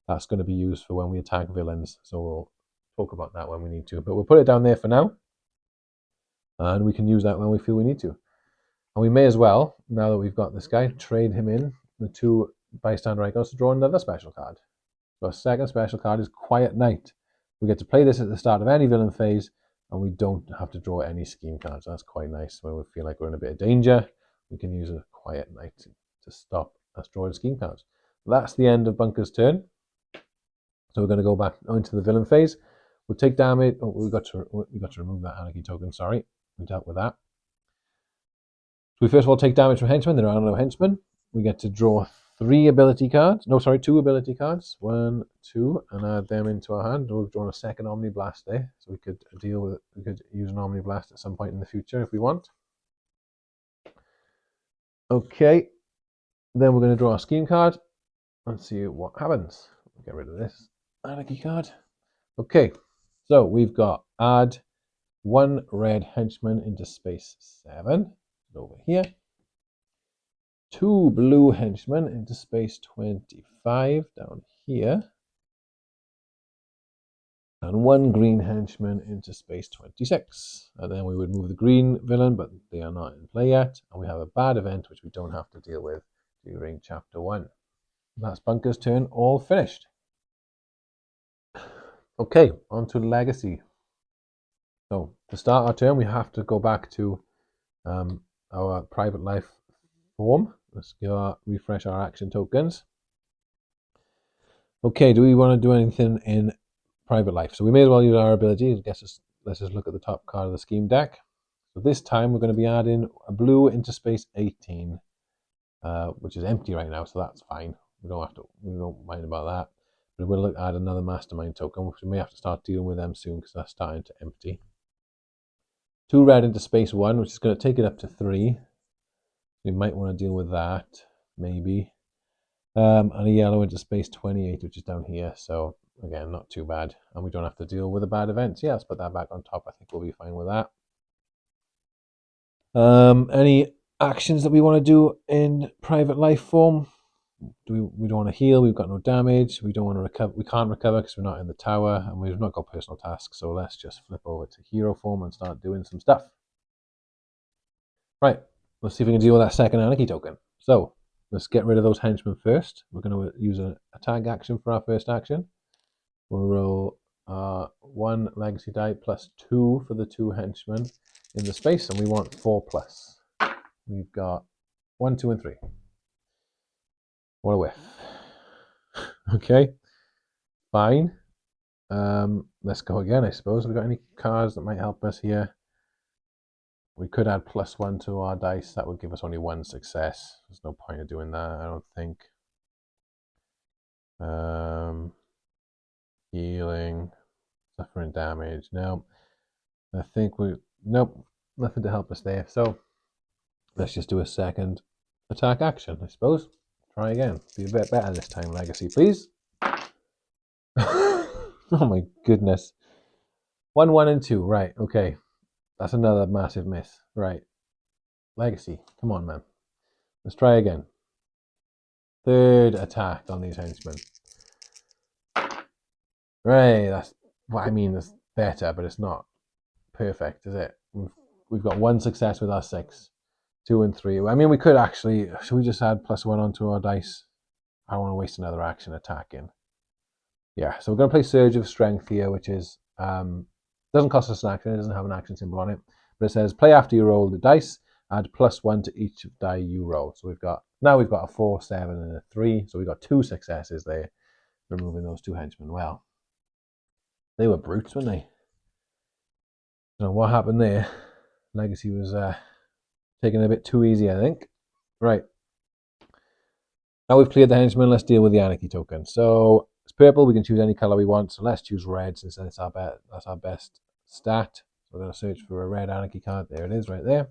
that's going to be used for when we attack villains, so we'll talk about that when we need to. But we'll put it down there for now, and we can use that when we feel we need to. And we may as well, now that we've got this guy, trade him in the 2 bystander icons to draw another special card. So our second special card is Quiet Knight. We get to play this at the start of any villain phase, and we don't have to draw any scheme cards. That's quite nice. When we feel like we're in a bit of danger, we can use a Quiet Knight to stop us drawing scheme cards. That's the end of Bunker's turn. So we're going to go back into the villain phase. We'll take damage. Oh, we got to remove that anarchy token. Sorry, we dealt with that. So we first of all take damage from henchmen. There are no henchmen. We get to draw 2 ability cards. 1, 2, and add them into our hand. We've drawn a second Omniblast there, so we could deal with it. We could use an Omniblast at some point in the future if we want. Okay, then we're going to draw a scheme card and see what happens. We'll get rid of this anarchy card. Okay, so we've got add 1 red henchman into space 7 over here. 2 blue henchmen into space 25 down here. And 1 green henchman into space 26. And then we would move the green villain, but they are not in play yet. And we have a bad event, which we don't have to deal with during chapter 1. That's Bunker's turn, all finished. Okay, on to Legacy. So to start our turn, we have to go back to our private life form. Let's refresh our action tokens. Okay, do we want to do anything in private life? So we may as well use our ability. Let's just look at the top card of the scheme deck. So this time we're going to be adding a blue into space 18, which is empty right now, so that's fine. We don't mind about that. But we'll add another mastermind token, which we may have to start dealing with them soon because they're starting to empty. 2 red into space 1, which is going to take it up to 3. We might want to deal with that, maybe. And a yellow into space 28, which is down here. So, again, not too bad. And we don't have to deal with a bad event. Yeah, let's put that back on top. I think we'll be fine with that. Any actions that we want to do in private life form? We don't want to heal. We've got no damage. We don't want to recover. We can't recover because we're not in the tower. And we've not got personal tasks. So let's just flip over to hero form and start doing some stuff. Right. Let's see if we can deal with that second anarchy token. So let's get rid of those henchmen first. We're going to use an attack action for our first action. We'll roll 1 legacy die plus 2 for the 2 henchmen in the space, and we want 4+. We've got 1, 2, and 3. What a whiff. Okay, fine. Let's go again, I suppose. Have we got any cards that might help us here? We could add +1 to our dice. That would give us only 1 success. There's no point in doing that, I don't think. Healing, suffering damage. No, I think nope, nothing to help us there. So let's just do a second attack action, I suppose. Try again. Be a bit better this time, Legacy, please. Oh my goodness. 1, 1, and 2. Right, okay. That's another massive miss. Right. Legacy. Come on, man. Let's try again. 3rd attack on these henchmen. Right, that's what I mean. It's better, but it's not perfect, is it? We've got 1 success with our 6. 2 and 3. I mean, we could actually. Should we just add +1 onto our dice? I don't want to waste another action attacking. Yeah, so we're going to play Surge of Strength here, which is doesn't cost us an action. It doesn't have an action symbol on it, but it says play after you roll the dice. Add +1 to each die you roll. So we've got a 4, 7, and a 3. So we've got 2 successes there, removing those 2 henchmen. Well, they were brutes, weren't they? I don't know what happened there. Legacy was taking it a bit too easy, I think. Right. Now we've cleared the henchmen, let's deal with the anarchy token. So it's purple, we can choose any color we want. So let's choose red since that's our best stat. So we're going to search for a red anarchy card. There it is, right there.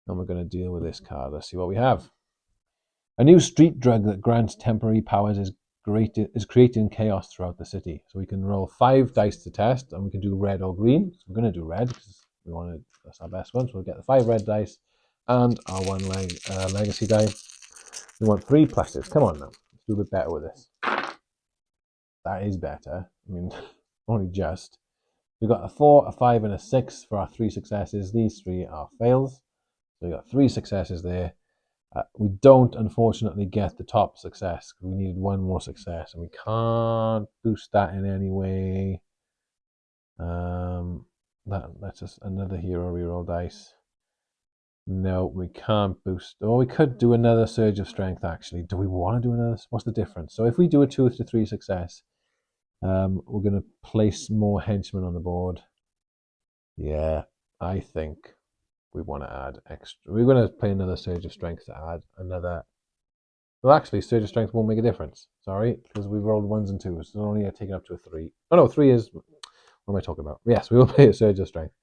And we're going to deal with this card. Let's see what we have. A new street drug that grants temporary powers is creating chaos throughout the city. So we can roll 5 dice to test, and we can do red or green. So we're going to do red because that's our best one. So we'll get the 5 red dice and our 1 legacy die. We want 3 pluses. Come on now. Let's do a bit better with this. That is better. I mean, only just. We've got a 4, a 5, and a 6 for our 3 successes. These 3 are fails. So we got 3 successes there. We don't, unfortunately, get the top success because we needed 1 more success, and we can't boost that in any way. That's just another hero reroll dice. No, we can't boost. Oh, we could do another Surge of Strength, actually. Do we want to do another? What's the difference? So if we do a 2 to 3 success, we're going to place more henchmen on the board. Yeah, I think we want to add extra. We're going to play another Surge of Strength to add another. Well, actually, Surge of Strength won't make a difference. Sorry, because we've rolled 1s and 2s. So only taken up to a 3. Oh no, 3 is. What am I talking about? Yes, we will play a Surge of Strength.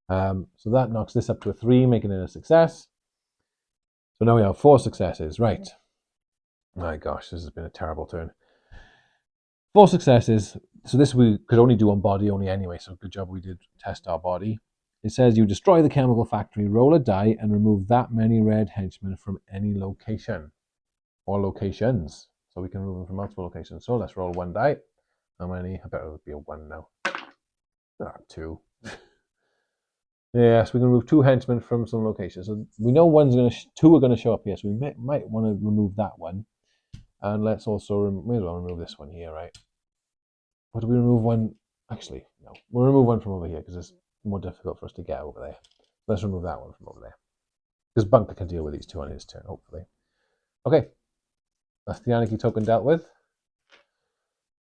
So that knocks this up to a 3, making it a success. So now we have 4 successes. Right. My gosh, this has been a terrible turn. 4 successes. So this we could only do on body only anyway. So good job we did test our body. It says you destroy the chemical factory, roll a die, and remove that many red henchmen from any location or locations. So we can remove them from multiple locations. So let's roll 1 die. How many? I bet it would be a 1 now. 2. Yes, we can remove 2 henchmen from some locations. So we know 2 are going to show up here. So we might want to remove that one. And let's also may as well remove this one here, right? Or do we remove 1? Actually, no. We'll remove 1 from over here because it's more difficult for us to get over there. Let's remove that one from over there. Because Bunker can deal with these 2 on his turn, hopefully. Okay. That's the Anarchy token dealt with.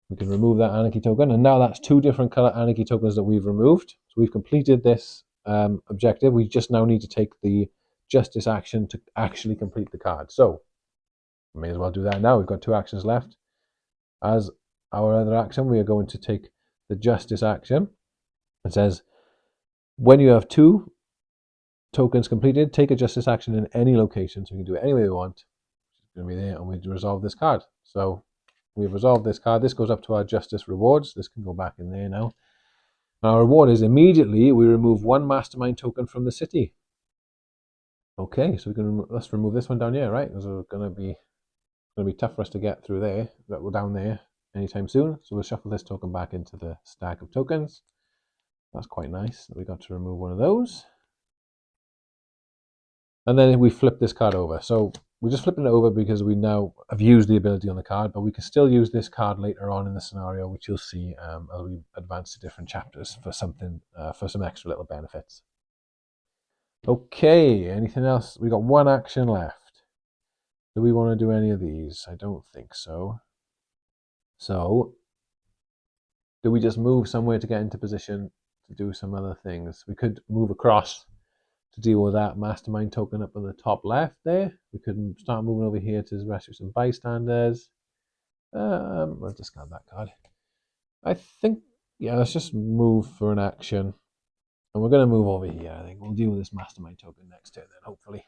We can remove that Anarchy token. And now that's 2 different color Anarchy tokens that we've removed. So we've completed this objective. We just now need to take the Justice action to actually complete the card. So we may as well do that now. We've got 2 actions left. As our other action, we are going to take the Justice action. It says, when you have 2 tokens completed, take a Justice action in any location. So we can do it any way we want. It's going to be there, and we resolve this card. So we've resolved this card. This goes up to our Justice rewards. This can go back in there now. Our reward is immediately we remove 1 Mastermind token from the city. Okay, so we can let's remove this one down here, right? Because it's going to be tough for us to get through there. That we're down there anytime soon. So we'll shuffle this token back into the stack of tokens. That's quite nice. We got to remove 1 of those. And then we flip this card over. So we're just flipping it over because we now have used the ability on the card, but we can still use this card later on in the scenario, which you'll see as we advance to different chapters for something, for some extra little benefits. Okay, anything else? We got 1 action left. Do we want to do any of these? I don't think so. So, do we just move somewhere to get into position to do some other things? We could move across to deal with that Mastermind token up on the top left there. We could start moving over here to rescue some bystanders. I'll discard that card. I think, yeah, let's just move for an action. And we're going to move over here. I think we'll deal with this Mastermind token next turn then, hopefully.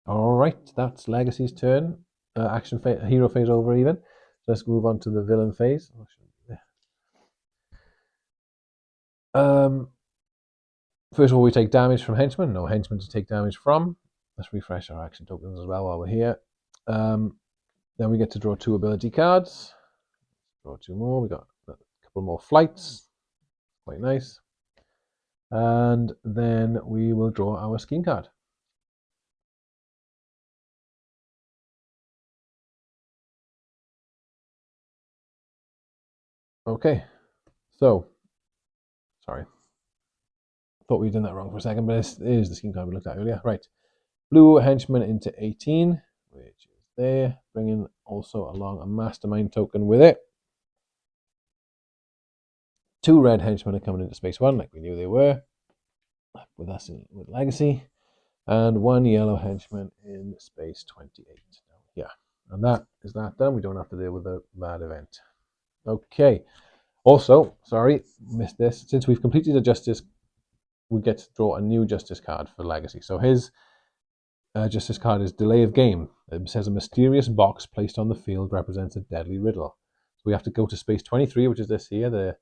All right, that's Legacy's turn. Hero phase over even. So let's move on to the villain phase. First of all, we take damage from henchmen. No henchmen to take damage from. Let's refresh our action tokens as well while we're here. Then we get to draw 2 ability cards. Draw 2 more. We got a couple more flights. Quite nice. And then we will draw our scheme card. Okay. So, sorry. Thought we'd done that wrong for a second, but it is the scheme card we looked at earlier. Right. Blue henchman into 18, which is there. Bringing also along a Mastermind token with it. 2 red henchmen are coming into space 1, like we knew they were, with us with Legacy, and 1 yellow henchman in space 28. Yeah, and that is that done. We don't have to deal with the bad event. Okay. Also, sorry, missed this. Since we've completed a Justice, we get to draw a new Justice card for Legacy. So his Justice card is Delay of Game. It says a mysterious box placed on the field represents a deadly riddle. So we have to go to space 23, which is this here, the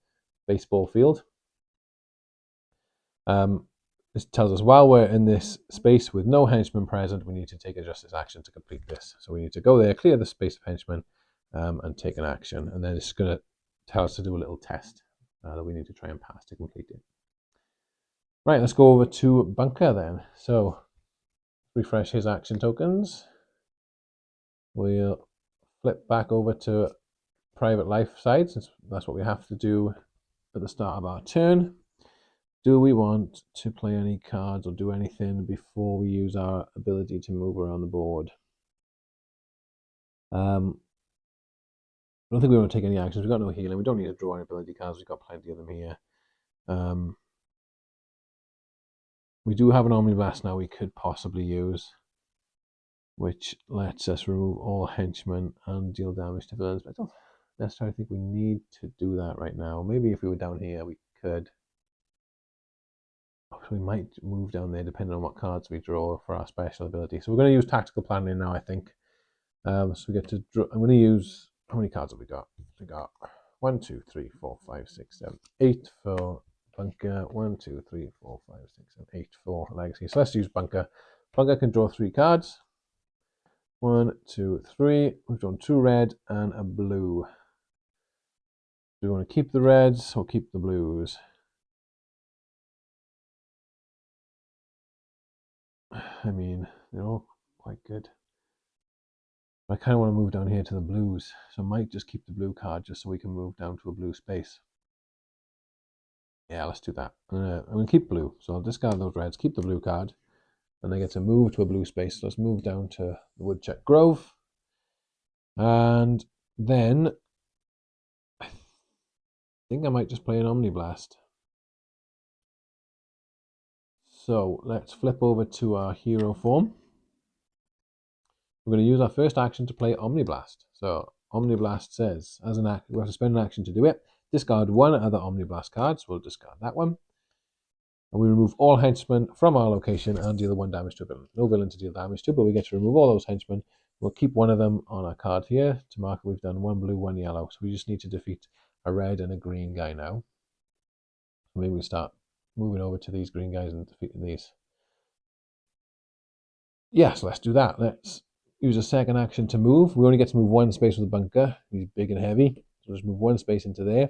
baseball field. This tells us while we're in this space with no henchmen present, we need to take a justice action to complete this. So we need to go there, clear the space of henchmen, and take an action. And then it's going to tell us to do a little test that we need to try and pass to complete it. Right, let's go over to Bunker then. So refresh his action tokens. We'll flip back over to private life side, since that's what we have to do at the start of our turn. Do we want to play any cards or do anything before we use our ability to move around the board? I don't think we want to take any actions. We've got no healing. We don't need to draw any ability cards. We've got plenty of them here. We do have an Omniblast now we could possibly use, which lets us remove all henchmen and deal damage to villains. But I don't necessarily think we need to do that right now. Maybe if we were down here, we could. We might move down there depending on what cards we draw for our special ability. So we're going to use tactical planning now, I think. So we get to draw. I'm going to use, how many cards have we got? We got 1, 2, 3, 4, 5, 6, 7, 8 for Bunker. 1, 2, 3, 4, 5, 6, 7, 8 for Legacy. So let's use Bunker. Bunker can draw 3 cards. 1, 2, 3. We've drawn 2 red and a blue. Do we want to keep the reds or keep the blues? I mean, they're all quite good. But I kind of want to move down here to the blues. So I might just keep the blue card just so we can move down to a blue space. Yeah, let's do that. I'm going to keep blue. So I'll discard those reds, keep the blue card. And I get to move to a blue space. So let's move down to the Woodchuck Grove. And then I think I might just play an Omniblast. So let's flip over to our hero form. We're going to use our first action to play Omniblast. So Omniblast says, as an act, we have to spend an action to do it. Discard 1 other Omniblast card, so we'll discard that one. And we remove all henchmen from our location and deal 1 damage to a villain. No villain to deal damage to, but we get to remove all those henchmen. We'll keep one of them on our card here to mark we've done 1 blue, 1 yellow. So we just need to defeat a red and a green guy now. So maybe we start moving over to these green guys and defeating these. Yeah, so let's do that. Let's use a second action to move. We only get to move 1 space with the Bunker. He's big and heavy. So just move 1 space into there.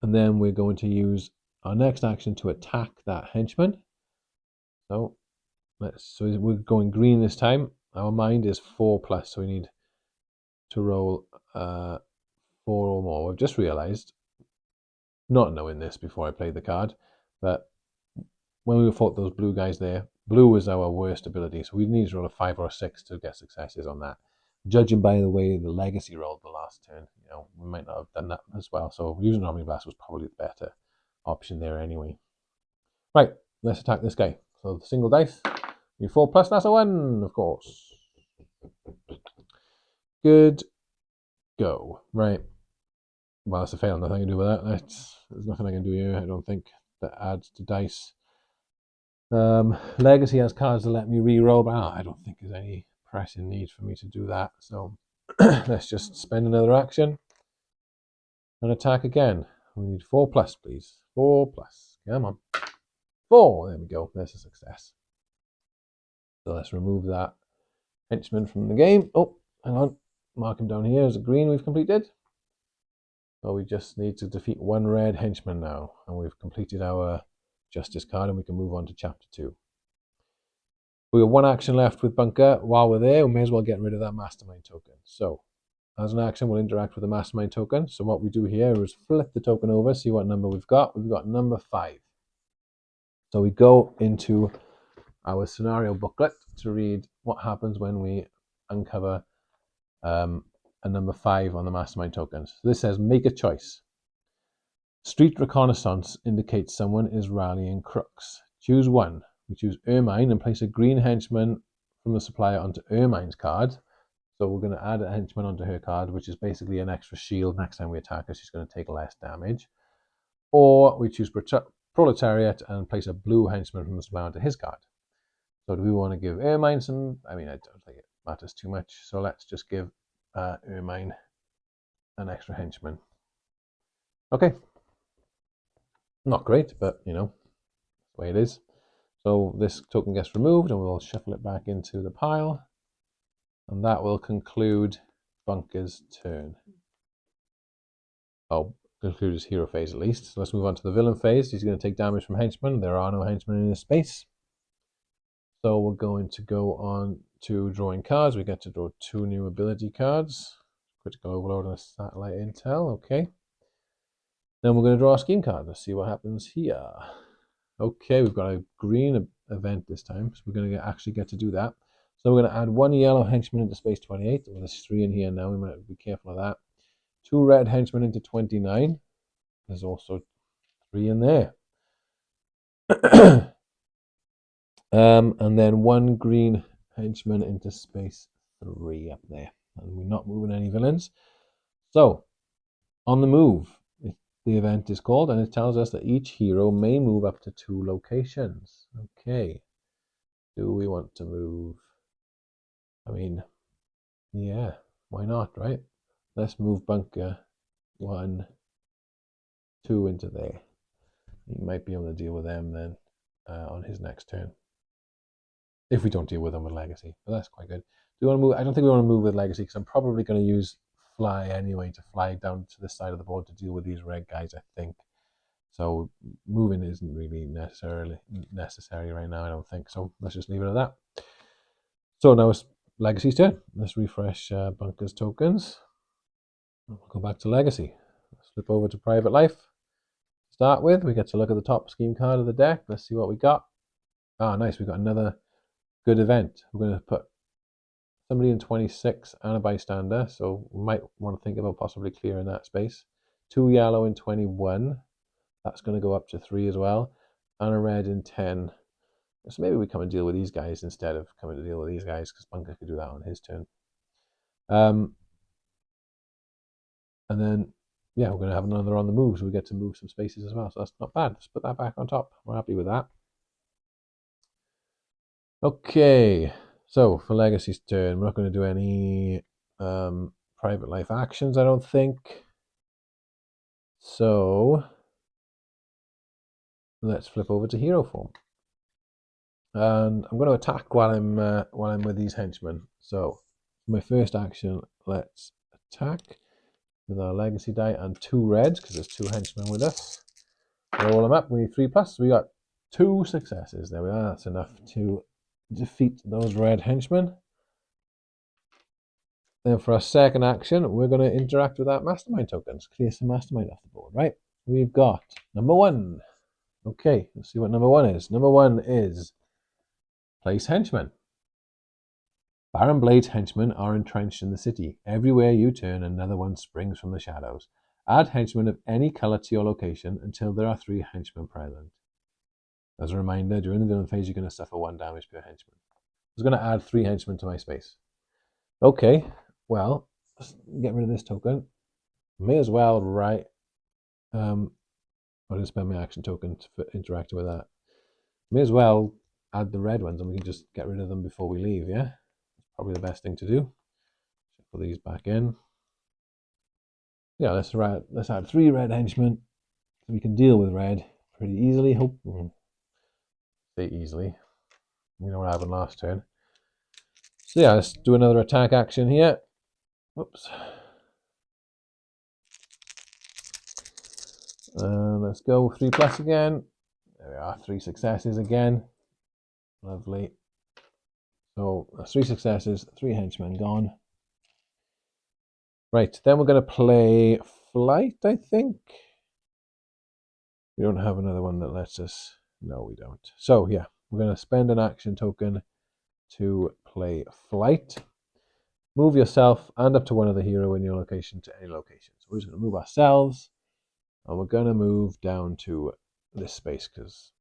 And then we're going to use our next action to attack that henchman. So we're going green this time. Our mind is 4+, so we need to roll 4 or more. We've just realized, not knowing this before I played the card, that when we fought those blue guys there, blue was our worst ability, so we need to roll a 5 or a 6 to get successes on that. Judging by the way the Legacy rolled the last turn, we might not have done that as well. So using Omniblast was probably the better option there anyway. Right, let's attack this guy. So the single dice, you 4+, that's a 1, of course. Good. Go. Right. Well, that's a fail. Nothing I can do with that. There's nothing I can do here, I don't think, that adds to dice. Legacy has cards that let me re-roll, but I don't think there's any pressing need for me to do that. So let's just spend another action and attack again. We need 4+, please. 4+. Come on. 4. There we go. There's a success. So let's remove that henchman from the game. Oh, hang on. Mark him down here as a green we've completed. So we just need to defeat 1 red henchman now. And we've completed our Justice card and we can move on to Chapter 2. We have 1 action left with Bunker. While we're there, we may as well get rid of that Mastermind token. So as an action, we'll interact with the Mastermind token. So what we do here is flip the token over, see what number we've got. We've got number 5. So we go into our scenario booklet to read what happens when we uncover a number 5 on the Mastermind tokens. So this says, make a choice. Street reconnaissance indicates someone is rallying crooks. Choose 1. We choose Ermine and place a green henchman from the supplier onto Ermine's card. So we're going to add a henchman onto her card, which is basically an extra shield. Next time we attack her, she's going to take less damage. Or we choose Proletariat and place a blue henchman from the supplier onto his card. So do we want to give Ermine some? I mean, I don't think it matters too much. So let's just give Ermine an extra henchman. Okay. Not great, but the way it is. So this token gets removed and we'll shuffle it back into the pile. And that will conclude Bunker's turn. Oh, conclude his hero phase at least. So let's move on to the villain phase. He's going to take damage from henchmen. There are no henchmen in his space. So we're going to go on to drawing cards. We get to draw 2 new ability cards. Critical Overload and a Satellite Intel. Okay. Then we're going to draw a scheme card. Let's see what happens here. Okay, we've got a green event this time. So we're going to actually get to do that. So we're going to add 1 yellow henchman into space 28. Well, there's 3 in here now. We might be careful of that. 2 red henchmen into 29. There's also 3 in there. And then 1 green henchman into space 3 up there. And we're not moving any villains. So, on the move, the event is called, and it tells us that each hero may move up to 2 locations. Okay. Do we want to move? I mean, yeah, why not, right? Let's move Bunker 1, 2 into there. He might be able to deal with them then on his next turn. If we don't deal with them with Legacy. But that's quite good. Do we want to move? I don't think we want to move with Legacy because I'm probably going to use Fly anyway to fly down to this side of the board to deal with these red guys, I think. So moving isn't really necessary right now, I don't think. So let's just leave it at that. So now it's Legacy's turn. Let's refresh Bunker's tokens. We'll go back to Legacy. Let's flip over to Private Life. Start with, we get to look at the top scheme card of the deck. Let's see what we got. Ah, nice. We got another good event. We're going to put somebody in 26 and a bystander, so we might want to think about possibly clearing that space. 2 yellow in 21. That's going to go up to 3 as well. And a red in 10. So maybe we come and deal with these guys instead of coming to deal with these guys, because Bunker could do that on his turn. And then, yeah, we're going to have another on the move, so we get to move some spaces as well. So that's not bad. Let's put that back on top. We're happy with that. Okay, so for Legacy's turn, we're not going to do any Private Life actions, I don't think. So let's flip over to hero form. And I'm going to attack while I'm with these henchmen. So my first action, let's attack with our Legacy die and 2 reds, because there's 2 henchmen with us. Roll them up. We need 3+. We got 2 successes. There we are. That's enough to defeat those red henchmen. Then for our second action, we're going to interact with that mastermind tokens. Clear some mastermind off the board, right? We've got number 1. Okay, let's see what number 1 is. Number 1 is place henchmen. Baron Blade's henchmen are entrenched in the city. Everywhere you turn, another one springs from the shadows. Add henchmen of any color to your location until there are 3 henchmen present. As a reminder, during the villain phase, you're going to suffer 1 damage per henchman. I was going to add 3 henchmen to my space. Okay, well, let's get rid of this token. May as well write. I didn't spend my action token for interacting with that. May as well add the red ones and we can just get rid of them before we leave, yeah? Probably the best thing to do. Put these back in. Yeah, let's add 3 red henchmen so we can deal with red pretty easily. Hope say easily. You know what happened last turn. So yeah, let's do another attack action here. Whoops. Let's go 3+ again. There we are, 3 successes again. Lovely. So that's 3 successes, 3 henchmen gone. Right, then we're going to play Flight, I think. We don't have another one that lets us. No, we don't. So yeah, we're going to spend an action token to play Flight. Move yourself and up to one other hero in your location to any location. So we're just going to move ourselves, and we're going to move down to this space because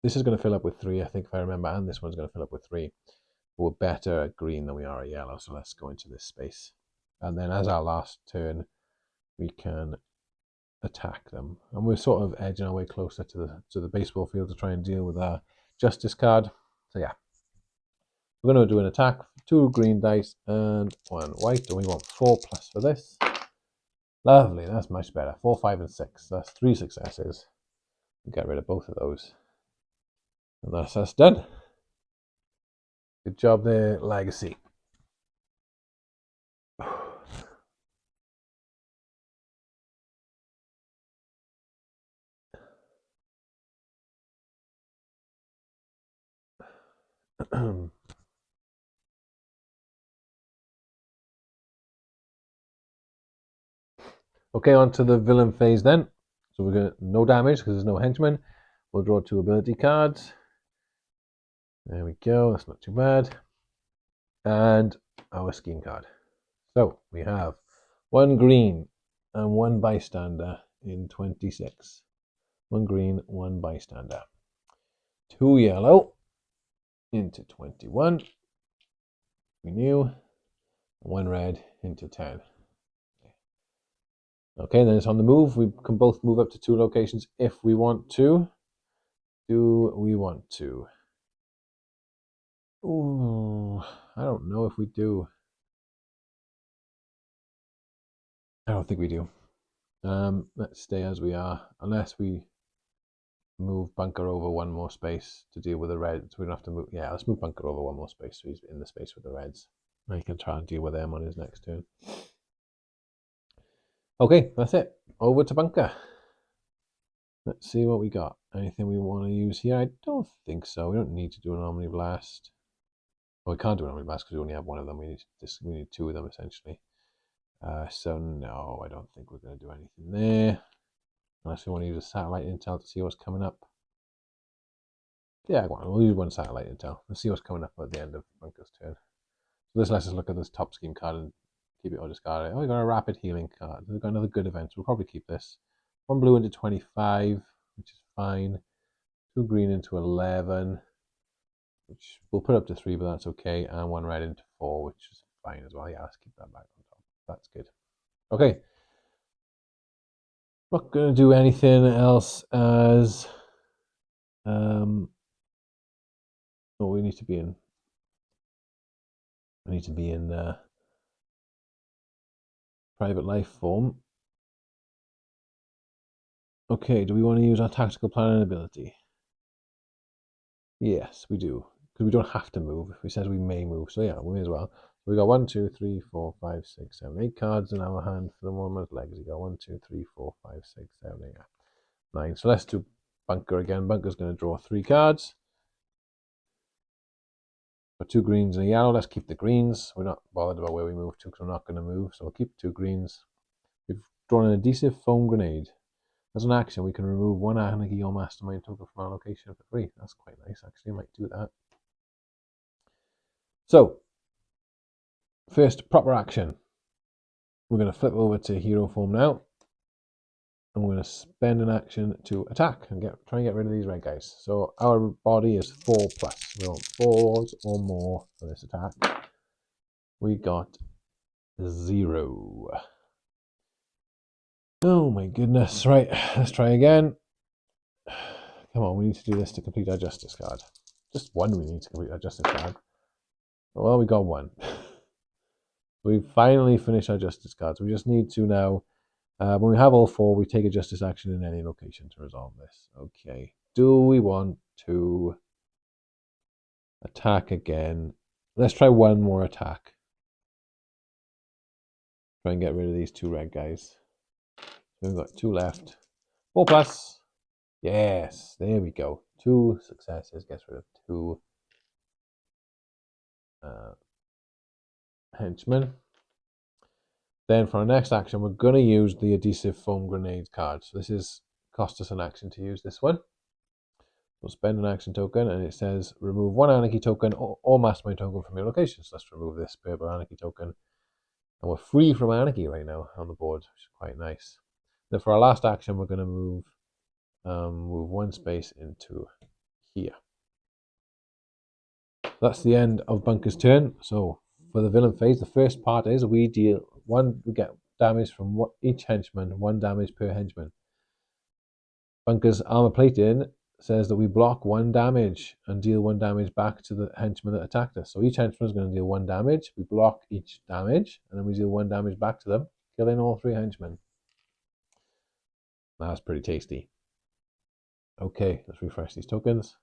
this is going to fill up with 3, I think, if I remember, and this one's going to fill up with 3. We're better at green than we are at yellow, so let's go into this space. And then as our last turn, we can attack them. And we're sort of edging our way closer to the baseball field to try and deal with our justice card. So yeah, we're going to do an attack, 2 green dice and 1 white, and we want 4+ for this. Lovely, that's much better. 4, 5, and 6. That's 3 successes. Get rid of both of those. And that's us done. Good job there, Legacy. Okay, on to the villain phase then. So we're going to no damage because there's no henchman. We'll draw 2 ability cards. There we go, that's not too bad. And our scheme card. So we have 1 green and 1 bystander in 26. 1 green, 1 bystander. 2 yellow into 21. Renew. 1 red into 10. Okay, then it's on the move. We can both move up to 2 locations if we want to. Do we want to? Ooh, I don't know if we do. I don't think we do. Let's stay as we are, unless we move Bunker over 1 more space to deal with the reds. We don't have to move. Yeah, let's move Bunker over 1 more space so he's in the space with the reds. I can try and deal with them on his next turn. Okay, that's it. Over to Bunker. Let's see what we got. Anything we want to use here? I don't think so. We don't need to do an Omni Blast. Well, we can't do an Omni Blast because we only have 1 of them. We need 2 of them essentially. So no, I don't think we're going to do anything there. Unless we want to use a satellite intel to see what's coming up. Yeah, we'll use 1 satellite intel. Let's see what's coming up at the end of Bunker's turn. So this lets us look at this top scheme card and keep it or discard it. Oh, we got a rapid healing card. We've got another good event. So we'll probably keep this. 1 blue into 25, which is fine. 2 green into 11, which we'll put up to 3, but that's okay. And 1 red into 4, which is fine as well. Yeah, let's keep that back on top. That's good. Okay. Not going to do anything else as... oh, we need to be in... I need to be in private life form. Okay, do we want to use our tactical planning ability? Yes, we do. Because we don't have to move. If we said we may move. So yeah, we may as well. So we got 1, 2, 3, 4, 5, 6, 7, 8 cards in our hand for the moment. Legs. We got 1, 2, 3, 4, 5, 6, 7, 8, 9. So let's do Bunker again. Bunker's going to draw 3 cards. Got 2 greens and a yellow. Let's keep the greens. We're not bothered about where we move to because we're not going to move. So we'll keep 2 greens. We've drawn an adhesive foam grenade. As an action, we can remove 1 Anarchy or Mastermind token from our location for free. That's quite nice, actually. I might do that. So, first proper action. We're going to flip over to hero form now. And we're going to spend an action to attack and try and get rid of these red guys. So our body is 4+. We want 4s or more for this attack. We got 0. Oh my goodness. Right, let's try again. Come on, we need to do this to complete our justice card. Just 1 we need to complete our justice card. Well, we got 1. We finally finished our justice cards. We just need to now, when we have all 4, we take a justice action in any location to resolve this. Okay. Do we want to attack again? Let's try 1 more attack. Try and get rid of these 2 red guys. So we've got 2 left. 4+. Yes, there we go. 2 successes. Gets rid of 2 henchmen. Then for our next action, we're going to use the adhesive foam grenade card. So this is cost us an action to use this one. We'll spend an action token, and it says remove 1 Anarchy token or Mastermind token from your location. So let's remove this purple Anarchy token. And we're free from Anarchy right now on the board, which is quite nice. Then for our last action, we're going to move 1 space into here. That's the end of Bunker's turn. So for the villain phase, the first part is we get damage from each henchman, 1 damage per henchman. Bunker's armor plating says that we block 1 damage and deal 1 damage back to the henchman that attacked us. So each henchman is going to deal 1 damage. We block each damage, and then we deal 1 damage back to them, killing all 3 henchmen. That's pretty tasty. Okay, let's refresh these tokens.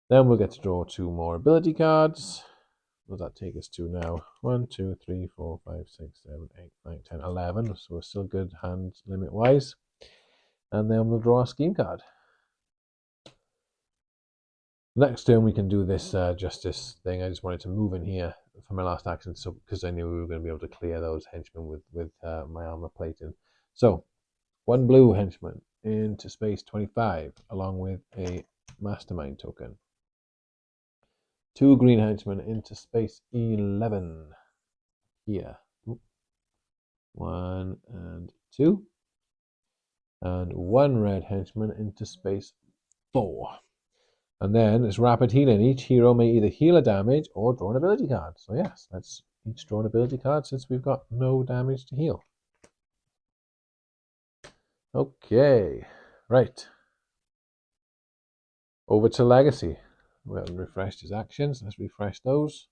Then we'll get to draw 2 more ability cards. What does that take us to now? 1, 2, 3, 4, 5, 6, 7, 8, 9, 10, 11. So we're still good hand limit wise. And then we'll draw a scheme card. Next turn we can do this justice thing. I just wanted to move in here for my last action, so because I knew we were going to be able to clear those henchmen with my armor plating. So 1 blue henchman into space 25, along with a mastermind token. 2 green henchmen into space 11 here. 1 and 2. And 1 red henchman into space 4. And then it's rapid healing. Each hero may either heal a damage or draw an ability card. So yes, let's each draw an ability card since we've got no damage to heal. Okay, right. Over to Legacy. We haven't refreshed his actions. Let's refresh those.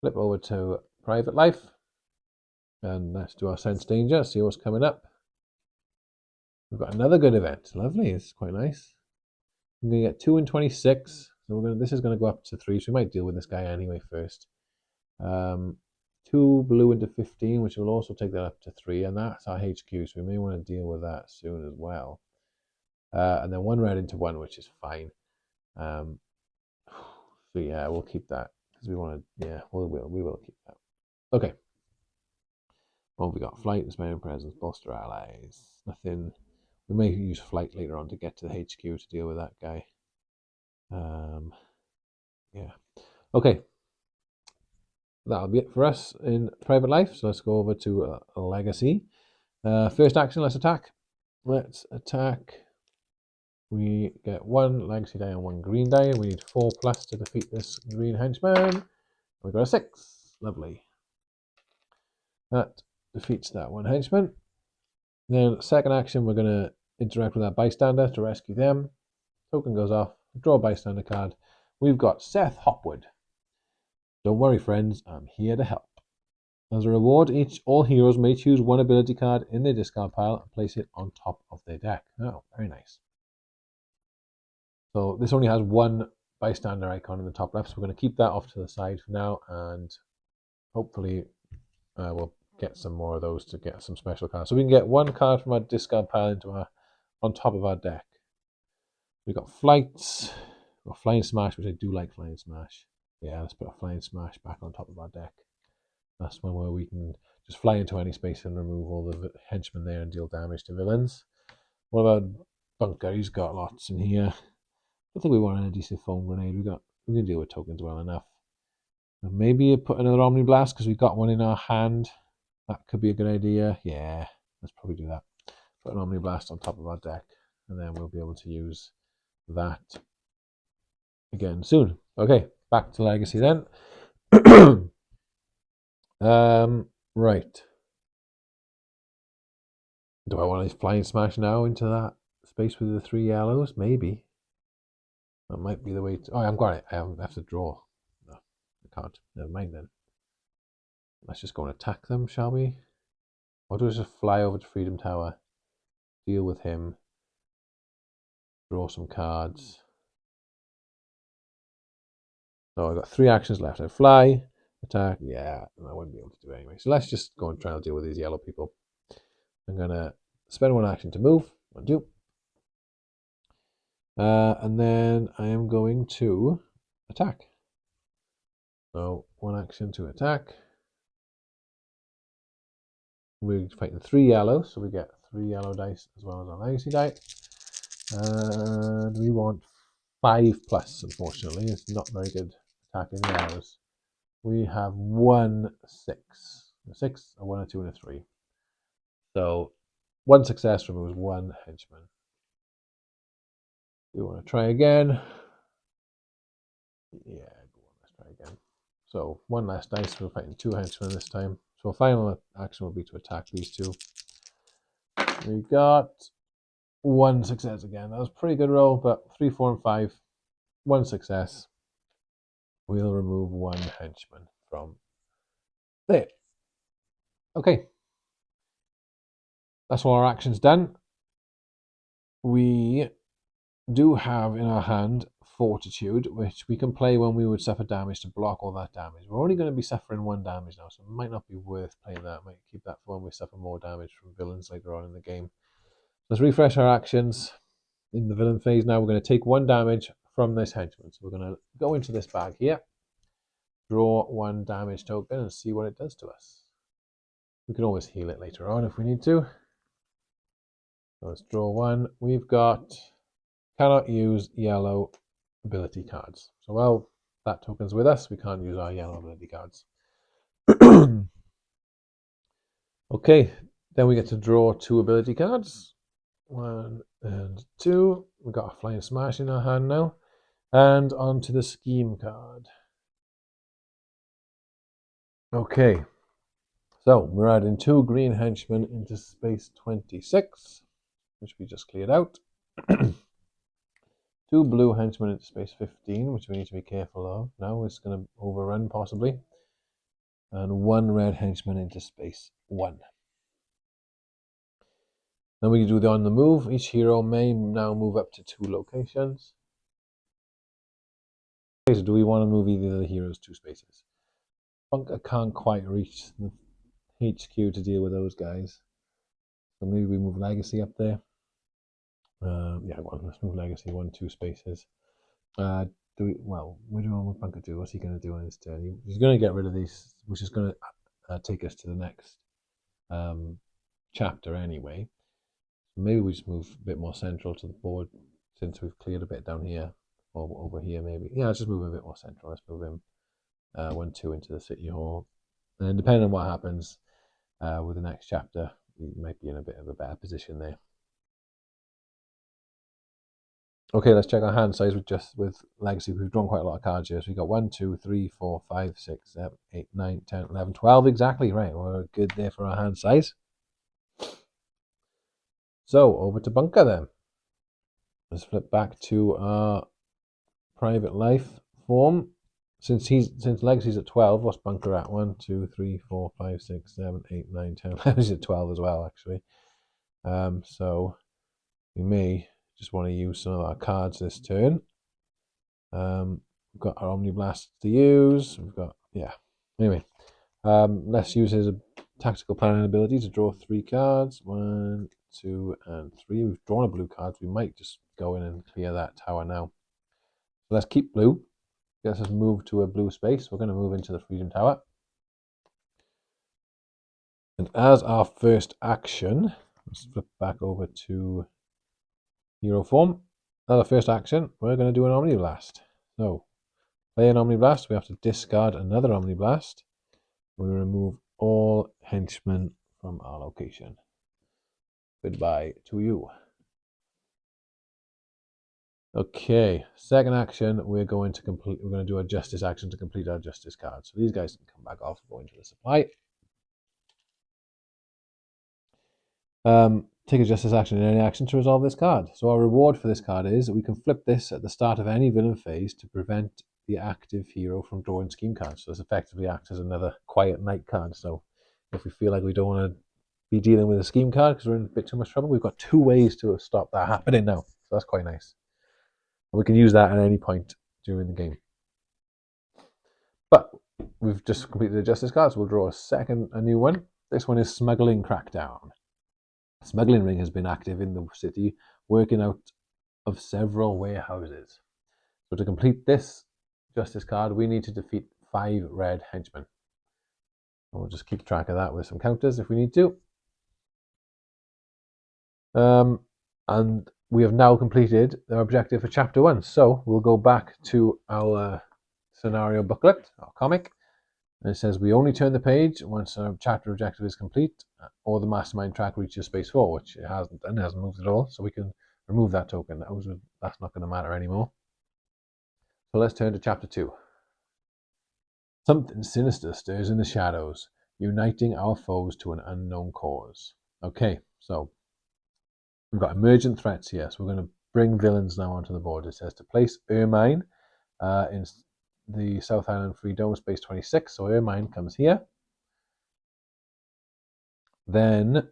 Flip over to Private Life. And let's do our Sense Danger, see what's coming up. We've got another good event. Lovely, it's quite nice. I'm going to get 2 and 26. So this is going to go up to 3, so we might deal with this guy anyway first. 2 blue into 15, which will also take that up to 3, and that's our HQ, so we may want to deal with that soon as well. And then 1 red into 1, which is fine. So yeah, we'll keep that because we want to. Yeah, we will keep that. Okay. What have we got? Flight, Dismaying Presence, bolster allies. Nothing. We may use flight later on to get to the HQ to deal with that guy. Yeah. Okay. That'll be it for us in Private Life. So let's go over to Legacy. First action, let's attack. Let's attack. We get 1 Legacy die and 1 green die. We need 4+ to defeat this green henchman. We got a 6. Lovely. That defeats that 1 henchman. Then second action, we're going to interact with our bystander to rescue them. Token goes off. Draw a bystander card. We've got Seth Hopwood. Don't worry, friends. I'm here to help. As a reward, all heroes may choose 1 ability card in their discard pile and place it on top of their deck. Oh, very nice. So this only has 1 bystander icon in the top left, so we're going to keep that off to the side for now, and hopefully we'll get some more of those to get some special cards. So we can get 1 card from our discard pile into on top of our deck. We've got flights, we've got Flying Smash, which I do like Flying Smash. Yeah, let's put a Flying Smash back on top of our deck. That's one where we can just fly into any space and remove all the henchmen there and deal damage to villains. What about Bunker? He's got lots in here. I think we want an adhesive foam grenade. We can deal with tokens well enough. And maybe put another Omni Blast because we've got one in our hand. That could be a good idea. Yeah, let's probably do that. Put an Omni Blast on top of our deck, and then we'll be able to use that again soon. Okay, back to Legacy then. Right. Do I want to Flying Smash now into that space with the 3 yellows? Maybe. That might be the way to... Oh, I'm got it. I have to draw. No, I can't. Never mind then. Let's just go and attack them, shall we? Or do we just fly over to Freedom Tower, deal with him, draw some cards? So I've got 3 actions left. I fly, attack. Yeah, I wouldn't be able to do it anyway. So let's just go and try and deal with these yellow people. I'm going to spend 1 action to move. 1, 2. And then I am going to attack. So 1 action to attack. We're fighting 3 yellow, so we get 3 yellow dice as well as our legacy die. And we want 5+, unfortunately. It's not very good attacking yellows. We have 1 6. A 6, a 1, a 2, and a 3. So 1 success removes 1 henchman. We want to try again. Yeah, go on, let's try again. So 1 less dice, we're fighting 2 henchmen this time. So final action will be to attack these 2. We got 1 success again. That was a pretty good roll, but 3, 4, and 5. 1 success. We'll remove 1 henchman from there. Okay. That's all our actions done. we do have in our hand Fortitude, which we can play when we would suffer damage to block all that damage. We're only going to be suffering 1 damage now, so it might not be worth playing that. Might keep that for when we suffer more damage from villains later on in the game. Let's refresh our actions in the villain phase now. We're going to take 1 damage from this henchman. So we're going to go into this bag here, draw 1 damage token, and see what it does to us. We can always heal it later on if we need to. So let's draw 1. We've got cannot use yellow ability cards. So while that token's with us, we can't use our yellow ability cards. Okay, then we get to draw 2 ability cards. 1 and 2. We've got a Flying Smash in our hand now. And onto the scheme card. Okay, so we're adding 2 green henchmen into space 26, which we just cleared out. 2 blue henchmen into space 15, which we need to be careful of. Now it's going to overrun possibly. And 1 red henchman into space 1. Then we can do the on the move. Each hero may now move up to 2 locations. Okay, so do we want to move either of the heroes 2 spaces? Bunker can't quite reach the HQ to deal with those guys. So maybe we move Legacy up there. Yeah, well, let's move Legacy 1-2 spaces. What do we want Bunker do? What's he going to do on his turn? He's going to get rid of these, which is going to take us to the next chapter anyway. Maybe we just move a bit more central to the board since we've cleared a bit down here or over here maybe. Yeah, let's just move a bit more central. Let's move him 1-2 into the City Hall. And depending on what happens with the next chapter, we might be in a bit of a better position there. Okay, let's check our hand size with Legacy. We've drawn quite a lot of cards here. So we've got 1, 2, 3, 4, 5, 6, 7, 8, 9, 10, 11, 12 exactly. Right, we're good there for our hand size. So over to Bunker then. Let's flip back to our private life form. Since Legacy's at 12, what's Bunker at? 1, 2, 3, 4, 5, 6, 7, 8, 9, 10. Legacy's at 12 as well, actually. So we may just want to use some of our cards this turn. We've got our Omniblast to use. We've got, yeah. Anyway, let's use his tactical planning ability to draw 3 cards. 1, 2, and 3. We've drawn a blue card. We might just go in and clear that tower now. So let's keep blue. Let's just move to a blue space. We're going to move into the Freedom Tower. And as our first action, let's flip back over to hero form. As our first action, we're going to do an Omniblast. So, play an Omniblast. We have to discard another Omniblast. We remove all henchmen from our location. Goodbye to you. Okay, second action, we're going to do a justice action to complete our justice card. So these guys can come back off and go into the supply. Take a justice action in any action to resolve this card. So our reward for this card is that we can flip this at the start of any villain phase to prevent the active hero from drawing scheme cards. So this effectively acts as another Quiet Knight card. So if we feel like we don't want to be dealing with a scheme card because we're in a bit too much trouble, we've got 2 ways to stop that happening now. So that's quite nice. And we can use that at any point during the game. But we've just completed the justice card, so we'll draw a new one. This one is Smuggling Crackdown. Smuggling ring has been active in the city, working out of several warehouses. So to complete this justice card, we need to defeat 5 red henchmen. And we'll just keep track of that with some counters if we need to. And we have now completed our objective for chapter 1. So we'll go back to our scenario booklet, our comic. And it says we only turn the page once our chapter objective is complete or the mastermind track reaches space 4, which it hasn't done, it hasn't moved at all. So we can remove that token. That's not going to matter anymore. So let's turn to chapter 2. Something sinister stirs in the shadows, uniting our foes to an unknown cause. Okay, so we've got emergent threats here. So we're going to bring villains now onto the board. It says to place Ermine in the South Island Free Dome space 26. So Ermine comes here. Then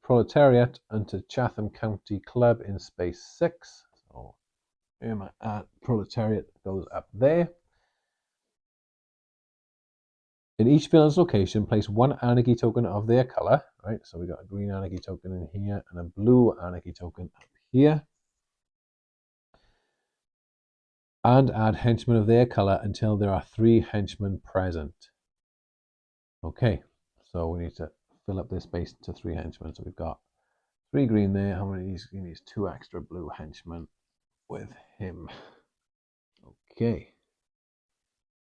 Proletariat into Chatham County Club in space 6. So Irma at Proletariat goes up there. In each villain's location, place one anarchy token of their color. Right, so we got a green anarchy token in here and a blue anarchy token up here. And add henchmen of their color until there are 3 henchmen present. Okay, so we need to fill up this space to 3 henchmen. So we've got 3 green there. How many? He needs 2 extra blue henchmen with him. Okay,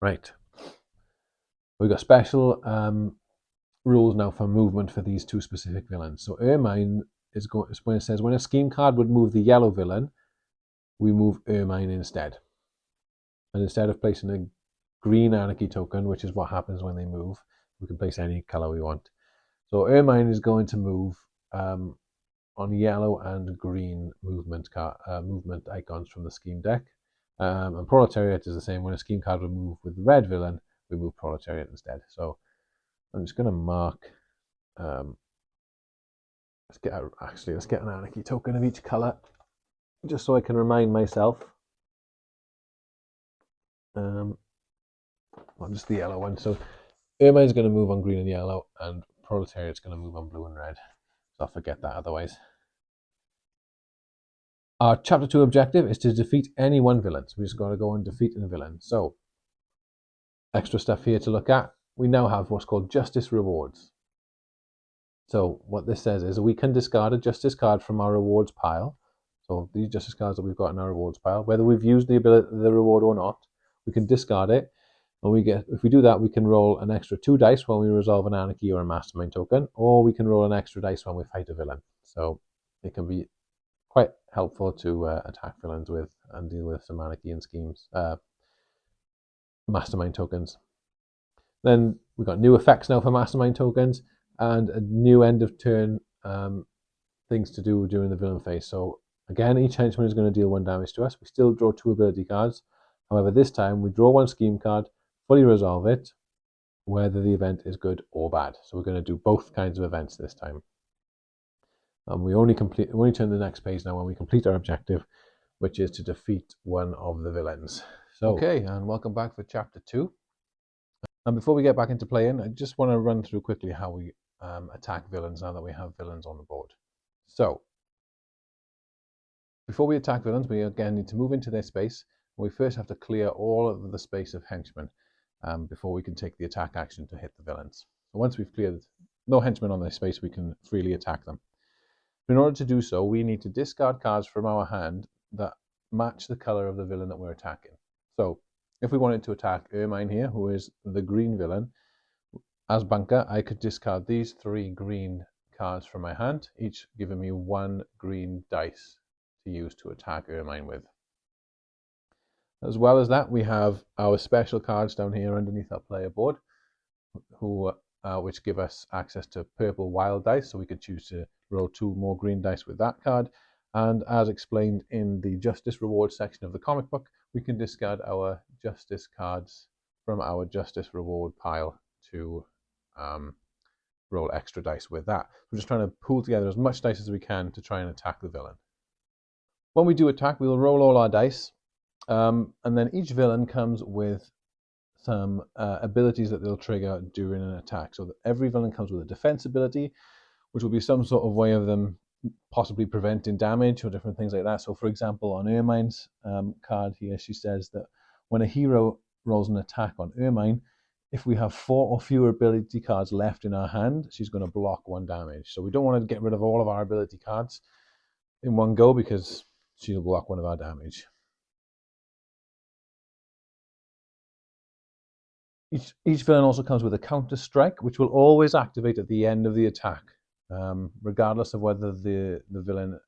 right. We've got special rules now for movement for these 2 specific villains. So Ermine is going when it says when a scheme card would move the yellow villain, we move Ermine instead. And instead of placing a green anarchy token, which is what happens when they move, we can place any color we want. So Ermine is going to move on yellow and green movement icons from the scheme deck. And Proletariat is the same. When a scheme card would move with the red villain, we move Proletariat instead. So I'm just going to mark. Let's get an anarchy token of each color, just so I can remind myself. Well, just the yellow one. So Ermine's going to move on green and yellow, and Proletariat's going to move on blue and red. So I'll forget that otherwise. Our chapter 2 objective is to defeat any one villain. So we just got to go and defeat a villain. So extra stuff here to look at. We now have what's called justice rewards. So what this says is we can discard a justice card from our rewards pile. So these justice cards that we've got in our rewards pile, whether we've used the reward or not, we can discard it. And if we do that, we can roll an extra 2 dice when we resolve an anarchy or a mastermind token, or we can roll an extra dice when we fight a villain. So it can be quite helpful to attack villains with and deal with some anarchy and schemes, mastermind tokens. Then we've got new effects now for mastermind tokens and a new end of turn things to do during the villain phase. So again, each henchman is going to deal 1 damage to us. We still draw 2 ability cards. However, this time we draw 1 scheme card, fully resolve it, whether the event is good or bad. So we're going to do both kinds of events this time. And we only turn the next page now when we complete our objective, which is to defeat one of the villains. So, okay, and welcome back for chapter 2. And before we get back into playing, I just want to run through quickly how we attack villains now that we have villains on the board. So, before we attack villains, we again need to move into their space. We first have to clear all of the space of henchmen before we can take the attack action to hit the villains. So once we've cleared no henchmen on their space, we can freely attack them. In order to do so, we need to discard cards from our hand that match the color of the villain that we're attacking. So if we wanted to attack Ermine here, who is the green villain, as banker, I could discard these 3 green cards from my hand, each giving me 1 green dice to use to attack Ermine with. As well as that, we have our special cards down here underneath our player board, which give us access to purple wild dice, so we could choose to roll 2 more green dice with that card. And as explained in the Justice Reward section of the comic book, we can discard our Justice cards from our Justice Reward pile to roll extra dice with that. We're just trying to pool together as much dice as we can to try and attack the villain. When we do attack, we'll roll all our dice, and then each villain comes with some abilities that they'll trigger during an attack. So that every villain comes with a defense ability, which will be some sort of way of them possibly preventing damage or different things like that. So for example, on Ermine's card here, she says that when a hero rolls an attack on Ermine, if we have 4 or fewer ability cards left in our hand, she's going to block 1 damage. So we don't want to get rid of all of our ability cards in one go because she'll block 1 of our damage. Each villain also comes with a counter strike, which will always activate at the end of the attack, regardless of whether the villain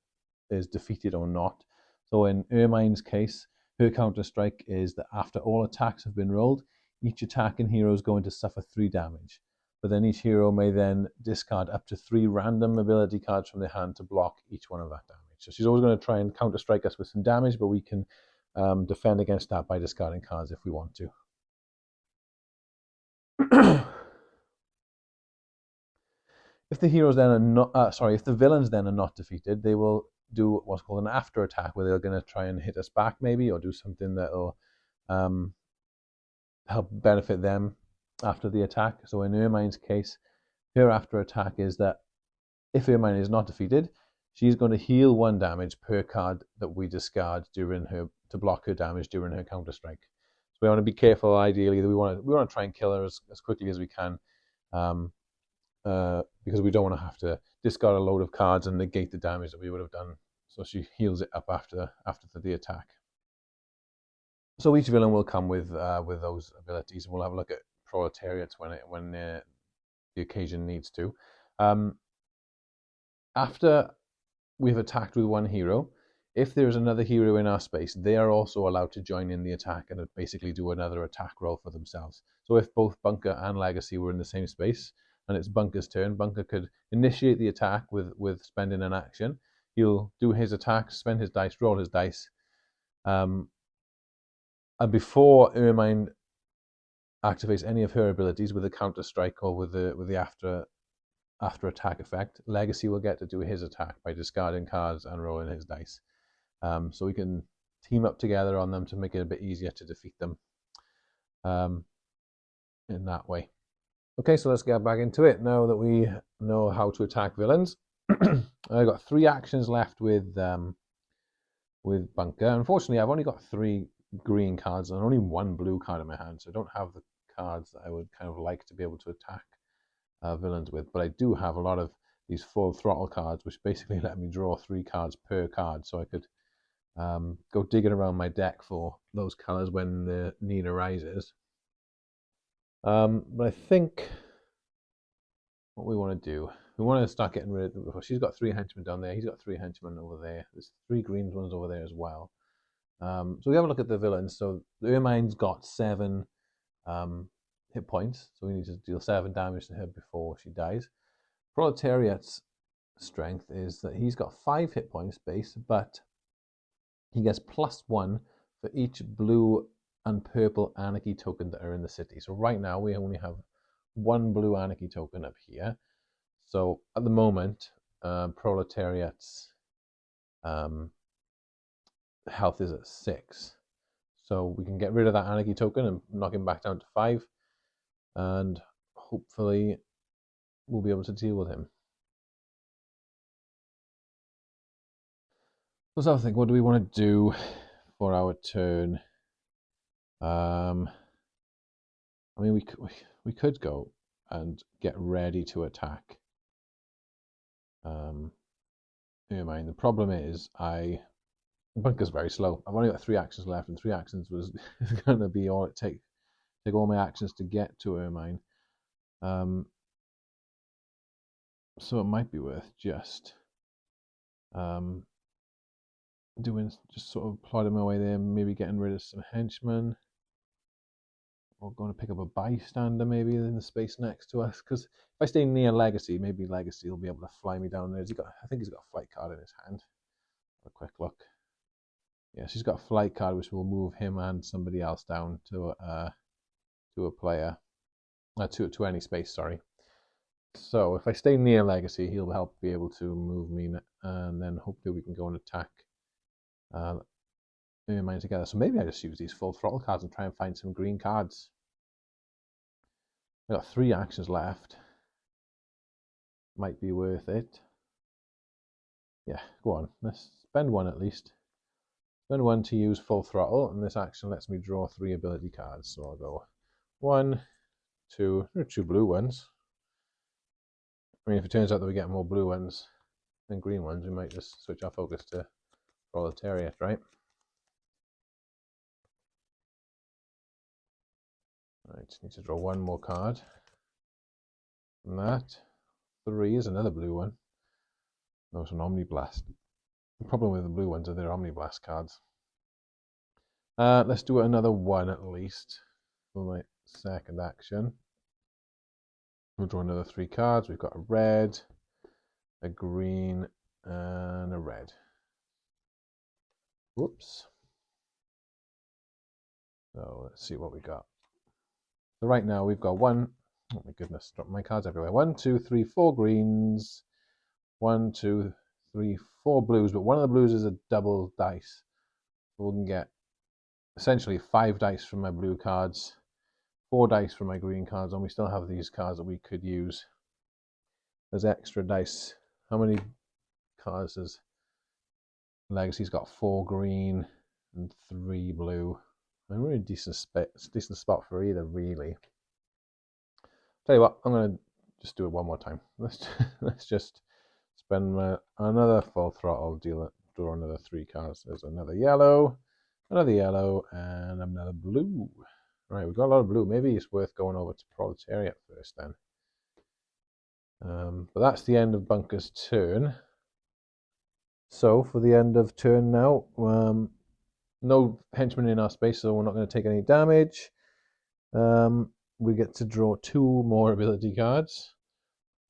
is defeated or not. So in Ermine's case, her counter strike is that after all attacks have been rolled, each attacking hero is going to suffer 3 damage. But then each hero may then discard up to 3 random ability cards from their hand to block each one of that damage. So she's always going to try and counter strike us with some damage, but we can defend against that by discarding cards if we want to. If the heroes then are not, if the villains then are not defeated, they will do what's called an after attack, where they're going to try and hit us back maybe, or do something that will um, help benefit them after the attack. So in Ermine's case, her after attack is that if Ermine is not defeated, she's going to heal 1 damage per card that we discard during her to block her damage during her counter strike. So we want to be careful. Ideally, that we want to try and kill her as quickly as we can, because we don't want to have to discard a load of cards and negate the damage that we would have done. So she heals it up after the attack. So each villain will come with those abilities, and we'll have a look at proletariats when the occasion needs to. After we've attacked with 1 hero, if there's another hero in our space, they are also allowed to join in the attack and basically do another attack roll for themselves. So if both Bunker and Legacy were in the same space and it's Bunker's turn, Bunker could initiate the attack with spending an action. He'll do his attack, spend his dice, roll his dice, and before Ermine activates any of her abilities with a counter strike or with the after attack effect, Legacy will get to do his attack by discarding cards and rolling his dice. So we can team up together on them to make it a bit easier to defeat them in that way. Okay, so let's get back into it now that we know how to attack villains. I've got 3 actions left with Bunker. Unfortunately, I've only got 3 green cards and only 1 blue card in my hand, so I don't have the cards that I would kind of like to be able to attack villains with. But I do have a lot of these full throttle cards, which basically let me draw 3 cards per card, so I could go digging around my deck for those colors when the need arises. But I think what we want to do, we want to start getting rid of. She's got 3 henchmen down there. He's got 3 henchmen over there. There's 3 green ones over there as well. So we have a look at the villains. So Ermine's got 7 hit points, so we need to deal 7 damage to her before she dies. Proletariat's strength is that he's got 5 hit points base, but he gets +1 for each blue and purple anarchy token that are in the city. So right now we only have 1 blue anarchy token up here. So at the moment, Proletariat's health is at 6. So we can get rid of that anarchy token and knock him back down to 5. And hopefully we'll be able to deal with him. Let's have a think. What do we want to do for our turn? I mean, we could go and get ready to attack Ermine. The problem is Bunker's very slow. I've only got 3 actions left, and 3 actions was going to be all it takes. Take all my actions to get to Ermine. So it might be worth just just sort of plodding my way there, maybe getting rid of some henchmen, or going to pick up a bystander maybe in the space next to us. Because if I stay near Legacy, maybe Legacy will be able to fly me down there. I think he's got a flight card in his hand. Have a quick look. Yes, he's got a flight card which will move him and somebody else down to a player, to any space. Sorry. So if I stay near Legacy, he'll help be able to move me, and then hopefully we can go and attack Ermine together. So maybe I just use these full throttle cards and try and find some green cards. I've got 3 actions left. Might be worth it. Yeah, go on. Let's spend 1 at least. Spend 1 to use full throttle, and this action lets me draw 3 ability cards. So I'll go 1, 2, 2 blue ones. I mean, if it turns out that we get more blue ones than green ones, we might just switch our focus to Proletariat, right? Right, just need to draw 1 more card. And that 3 is another blue one. No, it's an Omniblast. The problem with the blue ones are they're Omniblast cards. Let's do another 1 at least for my second action. We'll draw another 3 cards. We've got a red, a green, and a red. Whoops. So let's see what we got. So right now we've got 1 Oh my goodness, drop my cards everywhere. 1, 2, 3, 4 greens. 1, 2, 3, 4 blues, but one of the blues is a double dice. We can get essentially 5 dice from my blue cards, 4 dice from my green cards, and we still have these cards that we could use as extra dice. How many cards has Legacy's got? 4 green and 3 blue. I'm really decent spot for either, really. Tell you what, I'm gonna just do it one more time. Let's just spend another full throttle, draw another 3 cards. There's another yellow, and another blue. Right, we've got a lot of blue. Maybe it's worth going over to Proletariat first then. But that's the end of Bunker's turn. So for the end of turn now, no henchmen in our space, so we're not going to take any damage. We get to draw 2 more ability cards.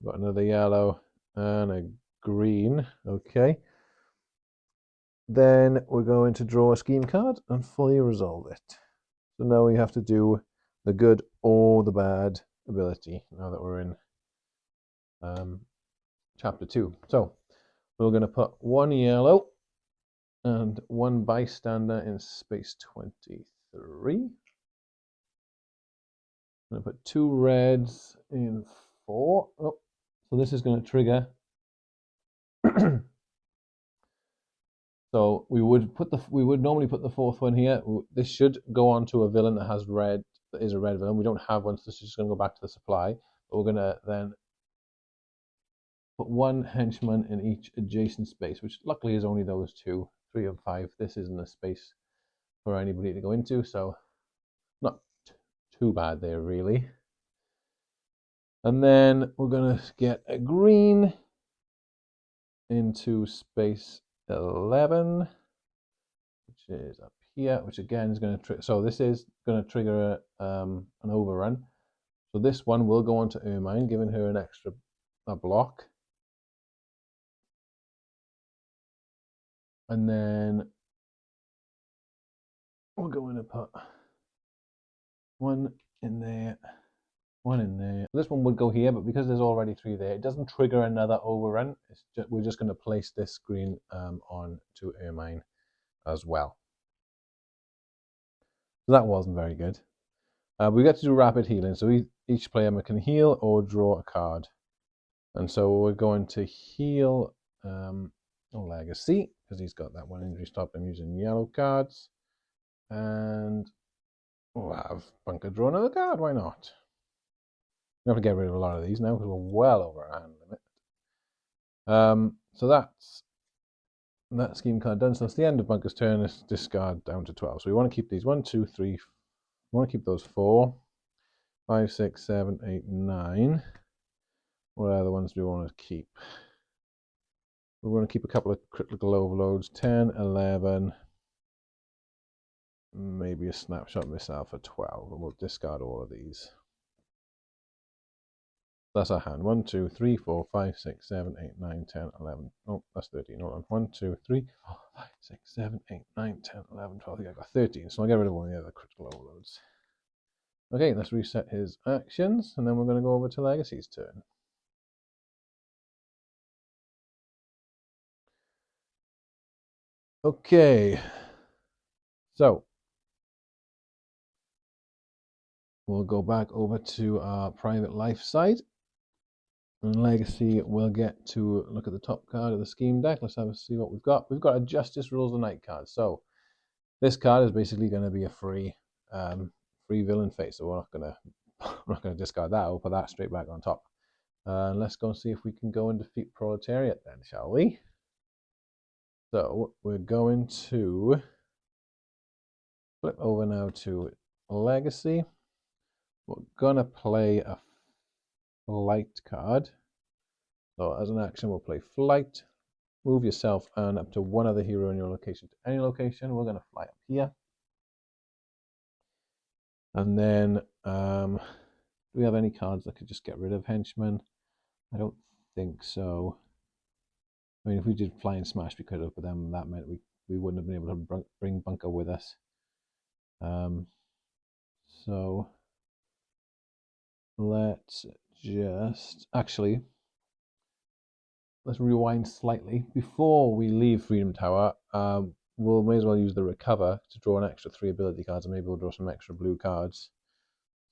We've got another yellow and a green. Okay. Then we're going to draw a scheme card and fully resolve it. So now we have to do the good or the bad ability, now that we're in chapter 2. So we're going to put 1 yellow and 1 bystander in space 23. I'm going to put 2 reds in 4. Oh, so this is going to trigger. So we would normally put the 4th one here. This should go on to a villain that has red, that is a red villain. We don't have one, so this is just going to go back to the supply. But we're going to then put 1 henchman in each adjacent space, which luckily is only those 2, 3 of 5. This isn't a space for anybody to go into, so not too bad there, really. And then we're going to get a green into space 11, which is up here, which again is going to so this is going to trigger an overrun. So this one will go on to Ermine, giving her an extra block. And then we're going to put 1 in there, 1 in there. This one would go here, but because there's already 3 there, it doesn't trigger another overrun. We're just going to place this green on to Ermine as well. So that wasn't very good. We get to do rapid healing, so each player can heal or draw a card. And so we're going to heal Legacy, because he's got that 1 injury stop him using yellow cards. And we'll have Bunker draw another card, why not? We have to get rid of a lot of these now because we're well over our hand limit. So that's that scheme card done. So it's the end of Bunker's turn. Let's discard down to 12. So we want to keep these 1, 2, 3. We want to keep those 4, 5, 6, 7, 8, 9. What other ones do we want to keep? We want to keep a couple of critical overloads. 10, 11. Maybe a snapshot missile for 12. And we'll discard all of these. That's our hand. 1, 2, 3, 4, 5, 6, 7, 8, 9, 10, 11. Oh, that's 13. Hold on. 1, 2, 3, 4, 5, 6, 7, 8, 9, 10, 11, 12. Yeah, I got 13. So I'll get rid of one of the other critical overloads. Okay, let's reset his actions, and then we're going to go over to Legacy's turn. Okay. So we'll go back over to our private life side. And Legacy will get to look at the top card of the scheme deck. Let's have a see what we've got. We've got a Justice Rules the Night card. So this card is basically going to be a free villain face. So we're not gonna discard that. We'll put that straight back on top. Let's go and see if we can go and defeat Proletariat then, shall we? So we're going to flip over now to Legacy. We're gonna play a flight card. So as an action, we'll play flight. Move yourself and up to 1 other hero in your location to any location. We're gonna fly up here. And then, do we have any cards that could just get rid of henchmen? I don't think so. I mean, if we did Fly and Smash, we could have, but then that meant we wouldn't have been able to bring Bunker with us. So let's just actually let's rewind slightly. Before we leave Freedom Tower, we'll may as well use the recover to draw an extra 3 ability cards, and maybe we'll draw some extra blue cards.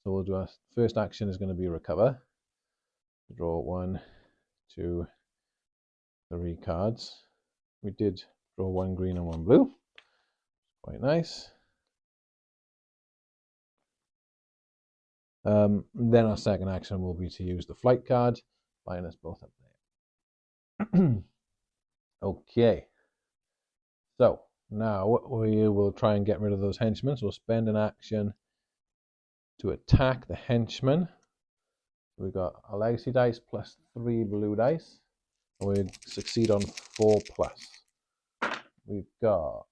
So we'll do our first action is going to be recover. Draw 1, 2, 3 cards. We did draw 1 green and 1 blue. Quite nice. Then our second action will be to use the flight card, line us both up there. Okay. So now we will try and get rid of those henchmen. So we'll spend an action to attack the henchmen. We've got a legacy dice plus 3 blue dice. And we succeed on 4 plus. We've got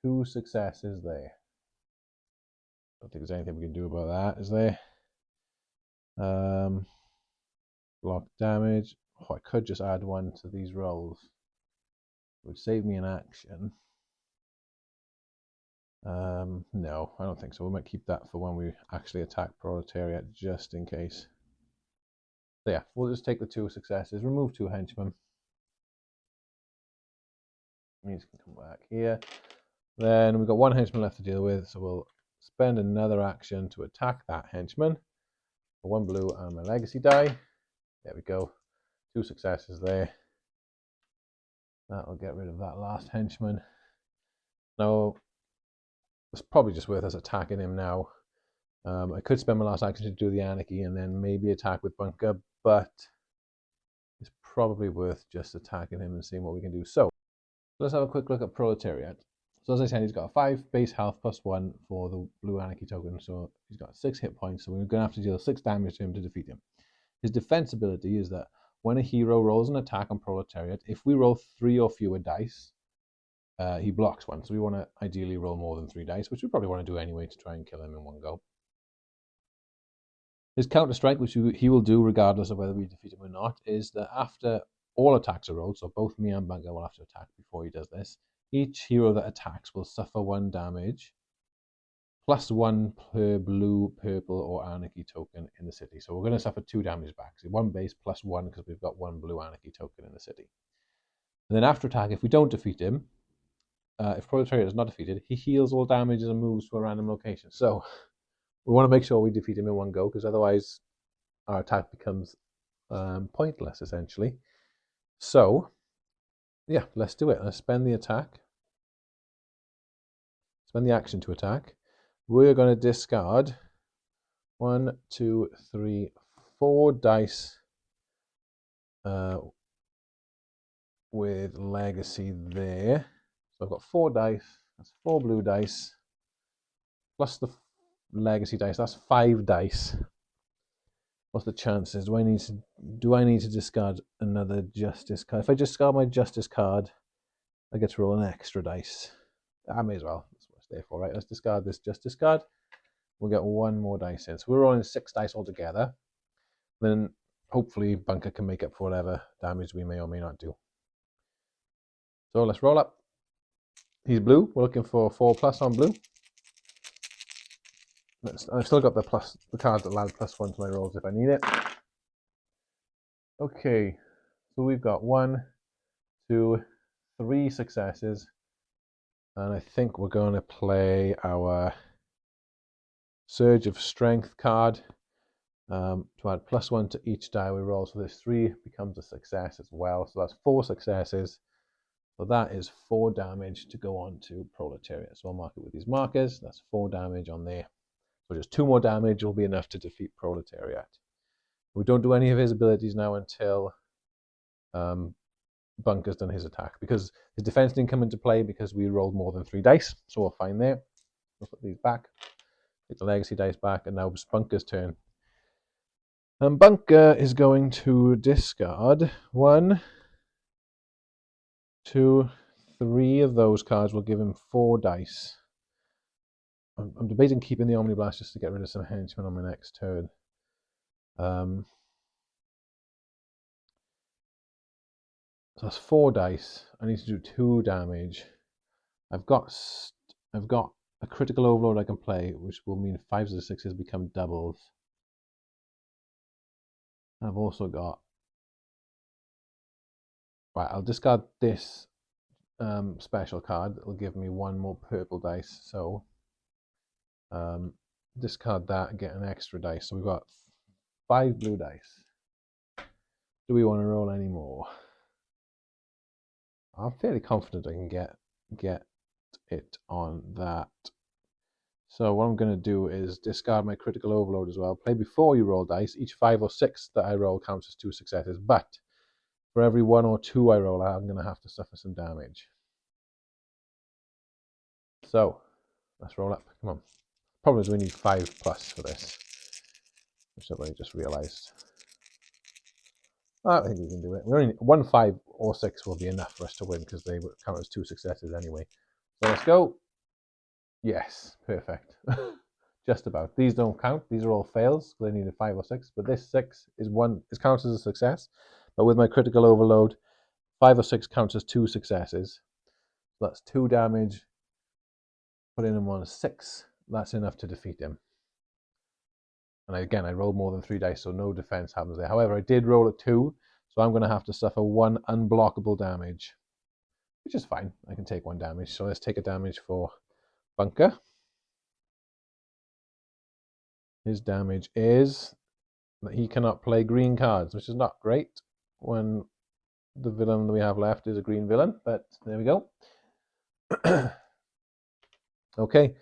2 successes there. I don't think there's anything we can do about that, is there? Block damage. Oh, I could just add 1 to these rolls. It would save me an action. No, I don't think so. We might keep that for when we actually attack Proletariat, just in case. So yeah, we'll just take the 2 successes, remove 2 henchmen. These can come back here. Then we've got 1 henchman left to deal with, so we'll spend another action to attack that henchman. 1 blue and my legacy die. There we go. 2 successes there. That'll get rid of that last henchman. Now, it's probably just worth us attacking him now. I could spend my last action to do the Anarchy and then maybe attack with Bunker, but it's probably worth just attacking him and seeing what we can do. So, let's have a quick look at Proletariat. So as I said, he's got a 5 base health plus 1 for the blue Anarchy token, so he's got 6 hit points, so we're going to have to deal 6 damage to him to defeat him. His defense ability is that when a hero rolls an attack on Proletariat, if we roll 3 or fewer dice, he blocks 1. So we want to ideally roll more than 3 dice, which we probably want to do anyway to try and kill him in one go. His counter strike, which he will do regardless of whether we defeat him or not, is that after all attacks are rolled, so both me and Bunker will have to attack before he does this, each hero that attacks will suffer 1 damage, plus 1 per blue, purple, or Anarchy token in the city. So we're going to suffer 2 damage back. So 1 base plus 1 because we've got 1 blue Anarchy token in the city. And then after attack, if we don't defeat him, if Proletariat is not defeated, he heals all damages and moves to a random location. So we want to make sure we defeat him in one go, because otherwise our attack becomes pointless, essentially. So, yeah, let's do it. Let's spend the attack. Spend the action to attack. We're going to discard 1, 2, 3, 4 dice with legacy there. So I've got 4 dice. That's 4 blue dice. Plus the legacy dice. That's 5 dice. What's the chances? Do I need to discard another justice card? If I discard my justice card, I get to roll an extra dice. I may as well. That's what it's there for, right? Let's discard this justice card. We'll get 1 more dice in. So we're rolling 6 dice altogether. Then hopefully Bunker can make up for whatever damage we may or may not do. So let's roll up. He's blue. We're looking for 4 plus on blue. I've still got the cards that add +1 to my rolls if I need it. Okay, so we've got 1, 2, 3 successes, and I think we're going to play our Surge of Strength card to add +1 to each die we roll. So this 3 becomes a success as well. So that's 4 successes. So that is 4 damage to go on to Proletariat. So I'll mark it with these markers. That's 4 damage on there. So just 2 more damage will be enough to defeat Proletariat. We don't do any of his abilities now until Bunker's done his attack, because his defense didn't come into play because we rolled more than 3 dice. So we're fine there. We'll put these back. Take the legacy dice back, and now it's Bunker's turn. And Bunker is going to discard 1, 2, 3 of those cards. Will give him 4 dice. I'm debating keeping the Omniblast just to get rid of some henchmen on my next turn. So that's 4 dice. I need to do 2 damage. I've got a critical overload I can play, which will mean 5s or 6s become doubles. I've also got, right, I'll discard this special card. It'll give me one more purple dice. So discard that and get an extra dice. So we've got 5 blue dice. Do we want to roll any more? I'm fairly confident I can get it on that. So what I'm going to do is discard my critical overload as well. Play before you roll dice. Each 5 or 6 that I roll counts as 2 successes. But for every 1 or 2 I roll, I'm going to have to suffer some damage. So let's roll up. Come on. Problem is we need 5 plus for this, which I've only just realised. I think we can do it. We only need 1, 5, or 6 will be enough for us to win because they would count as 2 successes anyway. So let's go. Yes, perfect. Just about. These don't count. These are all fails. They needed 5 or 6, but this 6 is one. It counts as a success. But with my critical overload, 5 or 6 counts as 2 successes. So that's 2 damage. Putting him on a 6. That's enough to defeat him. And again, I rolled more than 3 dice, so no defense happens there. However, I did roll a 2, so I'm going to have to suffer 1 unblockable damage, which is fine. I can take 1 damage. So let's take a damage for Bunker. His damage is that he cannot play green cards, which is not great when the villain that we have left is a green villain, but there we go. Okay.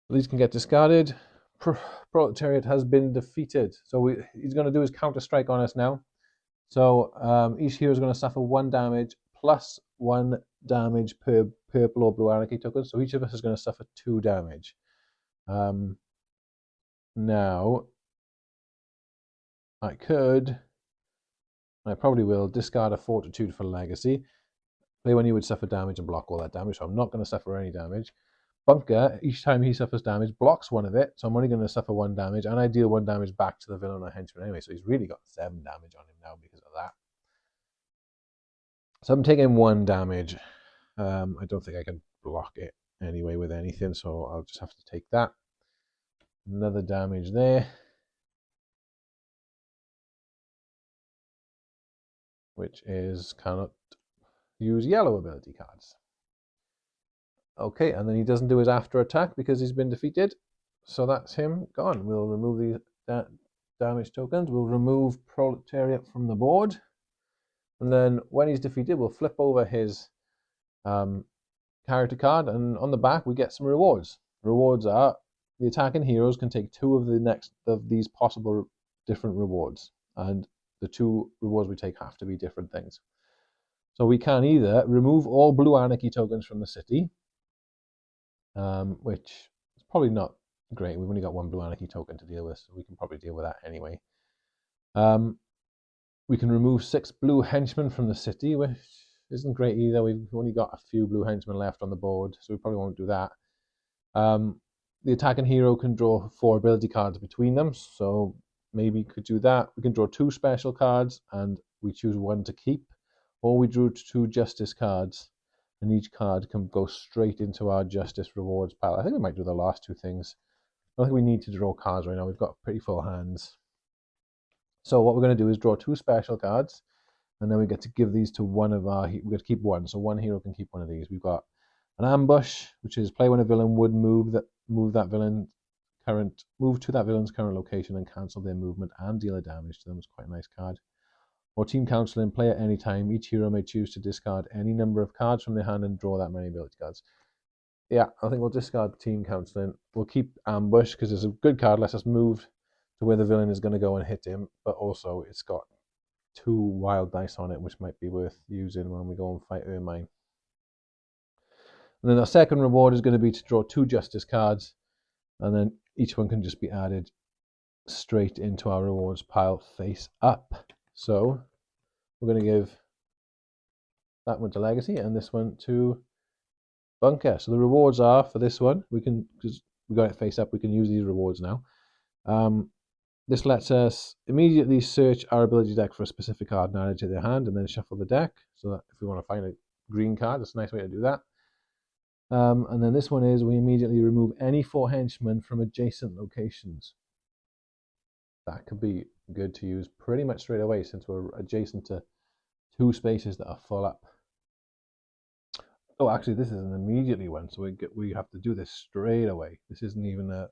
These can get discarded. Proletariat has been defeated. So he's going to do his counter strike on us now. So each hero is going to suffer 1 damage plus 1 damage per purple or blue anarchy token. So each of us is going to suffer 2 damage. Now, I probably will discard a Fortitude for Legacy. Play when you would suffer damage and block all that damage. So I'm not going to suffer any damage. Bunker, each time he suffers damage, blocks 1 of it. So I'm only going to suffer 1 damage, and I deal 1 damage back to the villain or henchman anyway. So he's really got 7 damage on him now because of that. So I'm taking 1 damage. I don't think I can block it anyway with anything, so I'll just have to take that. Another damage there, which is cannot use yellow ability cards. Okay, and then he doesn't do his after attack because he's been defeated. So that's him gone. We'll remove these damage tokens. We'll remove Proletariat from the board. And then when he's defeated, we'll flip over his character card. And on the back, we get some rewards. Rewards are the attacking heroes can take 2 of these possible different rewards. And the 2 rewards we take have to be different things. So we can either remove all blue anarchy tokens from the city, which is probably not great. We've only got 1 blue anarchy token to deal with, so we can probably deal with that anyway. We can remove 6 blue henchmen from the city, which isn't great either. We've only got a few blue henchmen left on the board, so we probably won't do that. The attacking hero can draw 4 ability cards between them, so maybe could do that. We can draw 2 special cards, and we choose 1 to keep, or we drew 2 justice cards, and each card can go straight into our justice rewards pile. I think we might do the last 2 things. I don't think we need to draw cards right now. We've got pretty full hands. So what we're going to do is draw 2 special cards, and then we get to give these to one of our. We get to keep 1, so 1 hero can keep 1 of these. We've got an ambush, which is play when a villain would move to that villain's current location and cancel their movement and deal a damage to them. It's quite a nice card. Or team counseling, play at any time. Each hero may choose to discard any number of cards from their hand and draw that many ability cards. Yeah, I think we'll discard team counseling. We'll keep ambush because it's a good card. Lets us move to where the villain is going to go and hit him, but also it's got 2 wild dice on it, which might be worth using when we go and fight Ermine. And then our second reward is going to be to draw 2 justice cards, and then each one can just be added straight into our rewards pile face up. So we're going to give that one to Legacy and this one to Bunker. So the rewards are for this one, because we got it face up, we can use these rewards now. This lets us immediately search our ability deck for a specific card and add it to their hand, and then shuffle the deck. So that if we want to find a green card, that's a nice way to do that. And then this one is we immediately remove any 4 henchmen from adjacent locations. That could be good to use pretty much straight away since we're adjacent to two spaces that are full up. Oh, actually, this is an immediately one, so we have to do this straight away. This isn't even a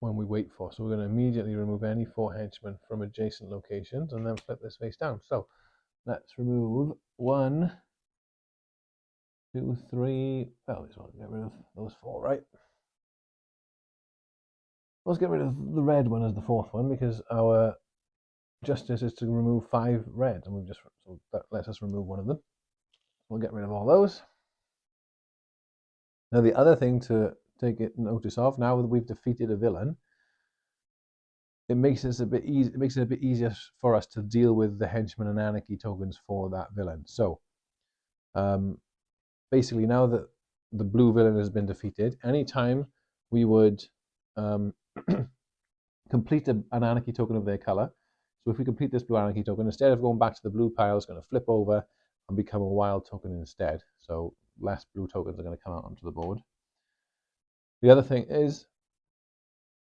one we wait for. So we're going to immediately remove any 4 henchmen from adjacent locations and then flip this face down. So let's remove 1, 2, 3. Well, this one, get rid of those 4, right? Let's get rid of the red one as the 4th one because our justice is to remove 5 red, and we've just so that lets us remove one of them. We'll get rid of all those. Now the other thing to take notice of, now that we've defeated a villain, it makes it a bit easier for us to deal with the henchmen and anarchy tokens for that villain. So basically, now that the blue villain has been defeated, anytime we would complete an anarchy token of their color. So if we complete this blue anarchy token, instead of going back to the blue pile, it's going to flip over and become a wild token instead. So less blue tokens are going to come out onto the board. The other thing is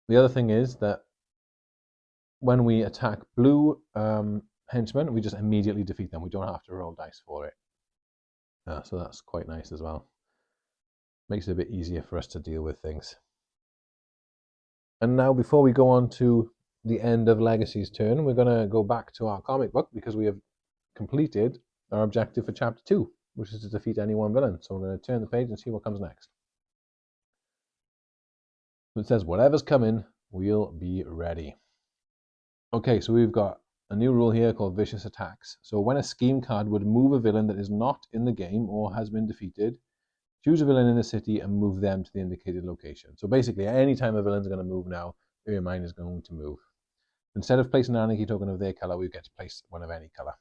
that when we attack blue henchmen, we just immediately defeat them. We don't have to roll dice for it. So that's quite nice as well. Makes it a bit easier for us to deal with things. And now before we go on to the end of Legacy's turn, we're going to go back to our comic book because we have completed our objective for Chapter 2, which is to defeat any one villain. So we're going to turn the page and see what comes next. It says, whatever's coming, we'll be ready. Okay, so we've got a new rule here called Vicious Attacks. So when a scheme card would move a villain that is not in the game or has been defeated, choose a villain in the city and move them to the indicated location. So basically, anytime a villain's going to move now, Ermine is going to move. Instead of placing an anarchy token of their color, we get to place one of any color.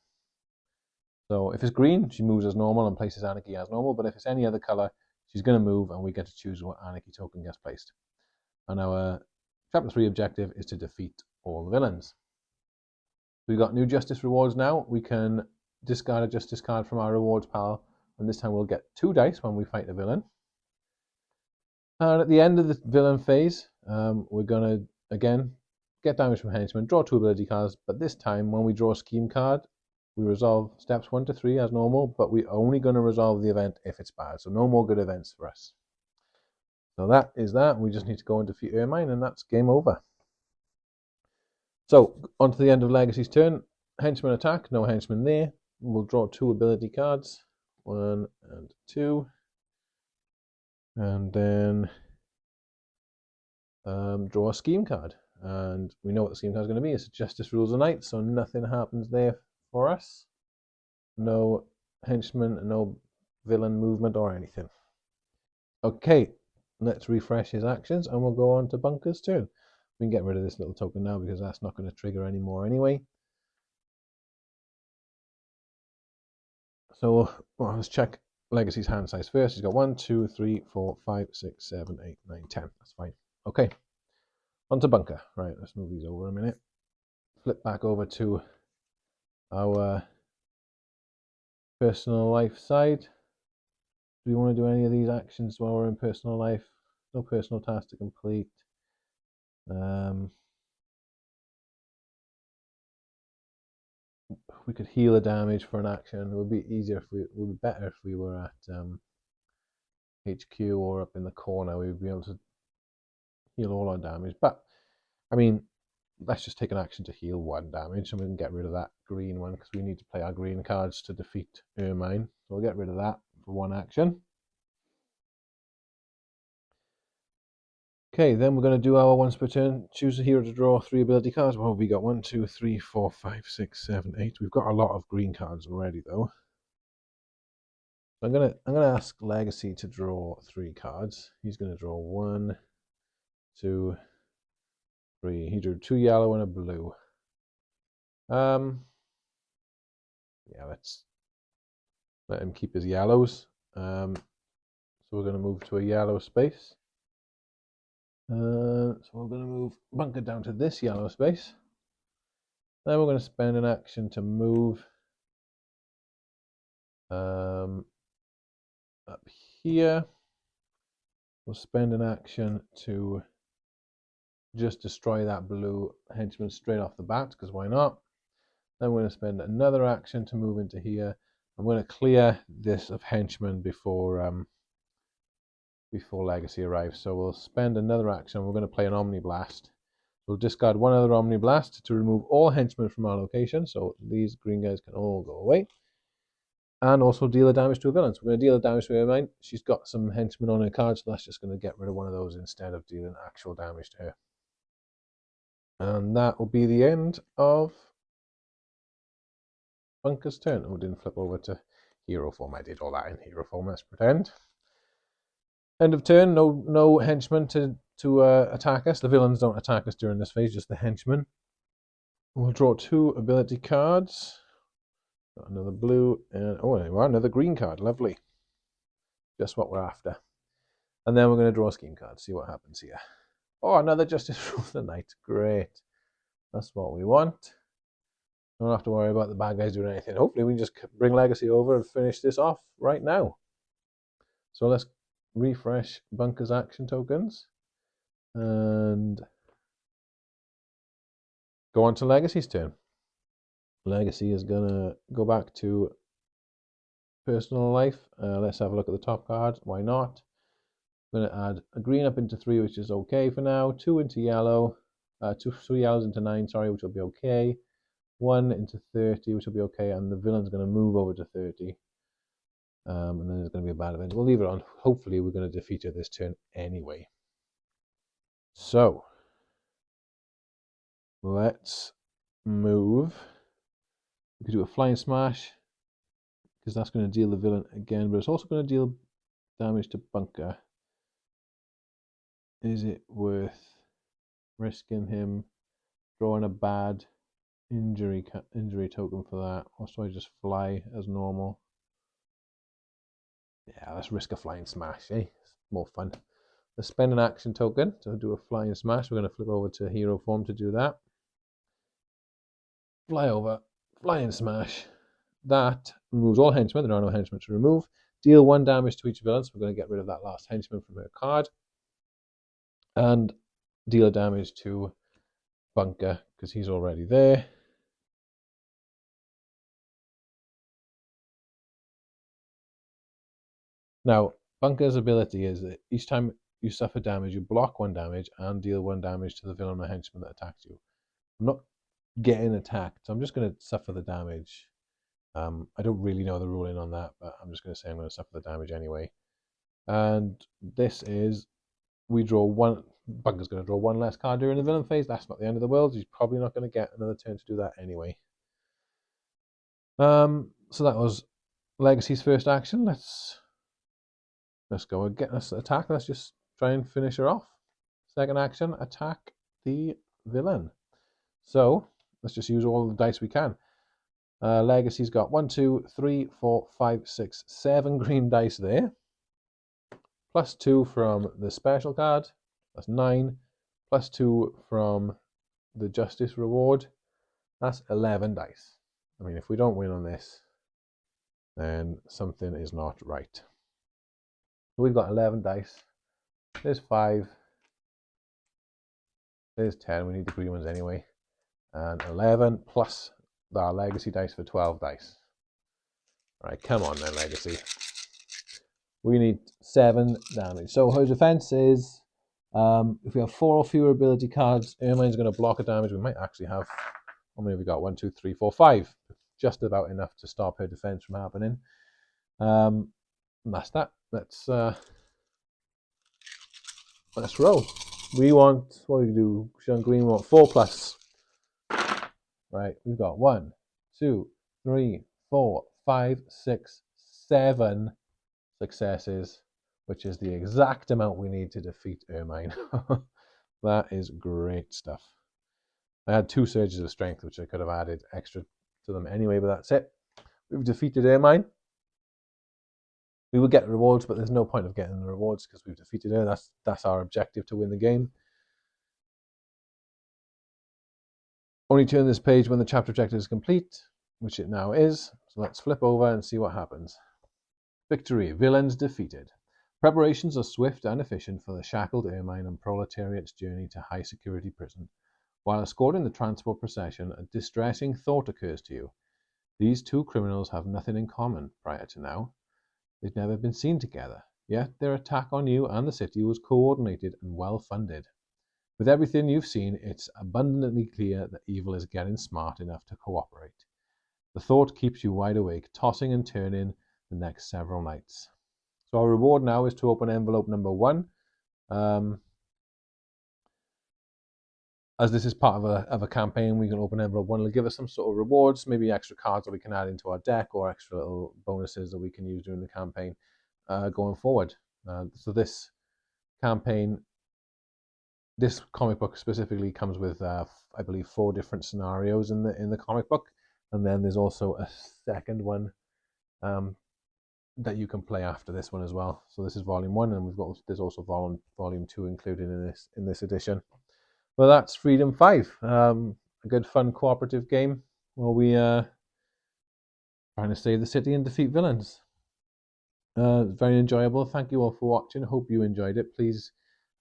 So if it's green, she moves as normal and places anarchy as normal. But if it's any other color, she's going to move and we get to choose what anarchy token gets placed. And our Chapter 3 objective is to defeat all the villains. We've got new justice rewards now. We can discard a justice card from our rewards pile, and this time we'll get 2 dice when we fight a villain. And at the end of the villain phase, we're going to, again, get damage from henchmen, draw 2 ability cards, but this time when we draw a scheme card, we resolve steps 1 to 3 as normal, but we're only going to resolve the event if it's bad, so no more good events for us. So that is that. We just need to go and defeat Ermine, and that's game over. So, on to the end of Legacy's turn. Henchman attack, no henchman there. We'll draw 2 ability cards, 1 and 2. And then draw a scheme card. And we know what the scheme card is going to be. It's Justice Rules the Night, so nothing happens there for us. No henchman, no villain movement or anything. Okay, let's refresh his actions and we'll go on to Bunker's turn. We can get rid of this little token now because that's not going to trigger anymore anyway. So let's check Legacy's hand size first. He's got 1, 2, 3, 4, 5, 6, 7, 8, 9, 10. That's fine. Okay, on to Bunker. Right, let's move these over a minute. Flip back over to our personal life side. Do we want to do any of these actions while we're in personal life? No personal task to complete. We could heal the damage for an action. It would be easier if it would be better if we were at HQ or up in the corner. We would be able to heal all our damage. But I mean, let's just take an action to heal 1 damage, and we can get rid of that green one because we need to play our green cards to defeat Ermine. So we'll get rid of that for 1 action. Okay, then we're going to do our once per turn. Choose a hero to draw 3 ability cards. Well, we got 1, 2, 3, 4, 5, 6, 7, 8. We've got a lot of green cards already, though. So I'm gonna ask Legacy to draw 3 cards. He's gonna draw 1, 2, 3. He drew 2 yellow and a blue. Yeah, let's let him keep his yellows. So we're gonna move to a yellow space. So we're gonna move Bunker down to this yellow space. Then we're gonna spend an action to move up here. We'll spend an action to just destroy that blue henchman straight off the bat, because why not? Then we're going to spend another action to move into here. I'm going to clear this of henchmen before Legacy arrives. So we'll spend another action. We're going to play an Omniblast. We'll discard one other Omniblast to remove all henchmen from our location. So these green guys can all go away. And also deal a damage to a villain. So we're going to deal a damage to Ermine. She's got some henchmen on her card, so that's just going to get rid of one of those instead of dealing actual damage to her. And that will be the end of Bunker's turn. Oh, didn't flip over to hero form. I did all that in hero form. Let's pretend. End of turn. No henchmen to attack us. The villains don't attack us during this phase, just the henchmen. We'll draw 2 ability cards. Got another blue and another green card. Lovely. Just what we're after. And then we're going to draw a scheme card. See what happens here. Oh, another Justice Rules the Night. Great. That's what we want. Don't have to worry about the bad guys doing anything. Hopefully we can just bring Legacy over and finish this off right now. So let's refresh Bunker's action tokens and go on to Legacy's turn. Legacy is going to go back to personal life. Let's have a look at the top card. Why not? I'm going to add a green up into 3, which is okay for now. 2 into yellow. 3 yellows into 9, sorry, which will be okay. 1 into 30, which will be okay. And the villain's going to move over to 30. And then there's going to be a bad event. We'll leave it on. Hopefully we're going to defeat her this turn anyway. So let's move. We could do a flying smash, because that's going to deal the villain again, but it's also going to deal damage to Bunker. Is it worth risking him drawing a bad injury token for that, or should I just fly as normal? Yeah, let's risk a flying smash, eh? It's more fun. Let's spend an action token to do a flying smash. We're going to flip over to hero form to do that. Fly over, flying smash. That removes all henchmen. There are no henchmen to remove. Deal 1 damage to each villain, so we're going to get rid of that last henchman from her card. And deal a damage to Bunker, because he's already there. Now, Bunker's ability is that each time you suffer damage, you block 1 damage and deal 1 damage to the villain or henchman that attacks you. I'm not getting attacked, so I'm just going to suffer the damage. I don't really know the ruling on that, but I'm just going to say I'm going to suffer the damage anyway. And this is, we draw 1, Bunker's going to draw 1 less card during the villain phase. That's not the end of the world. He's probably not going to get another turn to do that anyway. So that was Legacy's first action. Let's go and let's attack. Let's just try and finish her off. Second action, attack the villain. So let's just use all the dice we can. Legacy's got 1, 2, 3, 4, 5, 6, 7 green dice there. Plus 2 from the special card. That's 9. Plus 2 from the justice reward. That's 11 dice. I mean, if we don't win on this, then something is not right. So we've got 11 dice. There's 5. There's 10. We need the green ones anyway. And 11 plus our Legacy dice for 12 dice. All right, come on then, Legacy. We need 7 damage. So her defense is, if we have 4 or fewer ability cards, Ermine's going to block a damage. We might actually have, how many have we got? 1, 2, 3, 4, 5. Just about enough to stop her defense from happening. That's that. Let's roll. We want, what do we do? Sean Green, we want 4 plus. Right, we've got 1, 2, 3, 4, 5, 6, 7 successes, which is the exact amount we need to defeat Ermine. That is great stuff. I had 2 surges of strength, which I could have added extra to them anyway, but that's it. We've defeated Ermine. We will get rewards, but there's no point of getting the rewards because we've defeated her. That's our objective, to win the game. Only turn this page when the chapter objective is complete, which it now is. So let's flip over and see what happens. Victory. Villains defeated. Preparations are swift and efficient for the shackled ermine and proletariat's journey to high security prison. While escorting the transport procession, a distressing thought occurs to you. These two criminals have nothing in common prior to now. They've never been seen together, yet their attack on you and the city was coordinated and well funded. With everything you've seen, it's abundantly clear that evil is getting smart enough to cooperate. The thought keeps you wide awake, tossing and turning the next several nights. So our reward now is to open envelope number 1. As this is part of a campaign, we can open envelope 1. It'll give us some sort of rewards, maybe extra cards that we can add into our deck, or extra little bonuses that we can use during the campaign going forward. So this campaign, this comic book specifically comes with, I believe, 4 different scenarios in the comic book, and then there's also a second one that you can play after this one as well. So this is volume 1, and there's also volume 2 included in this edition. Well, that's Freedom 5, a good fun cooperative game where we trying to save the city and defeat villains. Very enjoyable. Thank you all for watching. Hope you enjoyed it. Please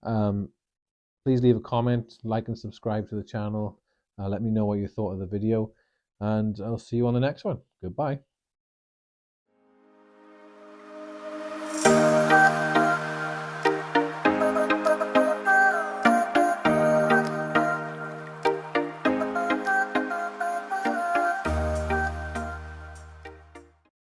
leave a comment, like and subscribe to the channel. Let me know what you thought of the video, and I'll see you on the next one. Goodbye.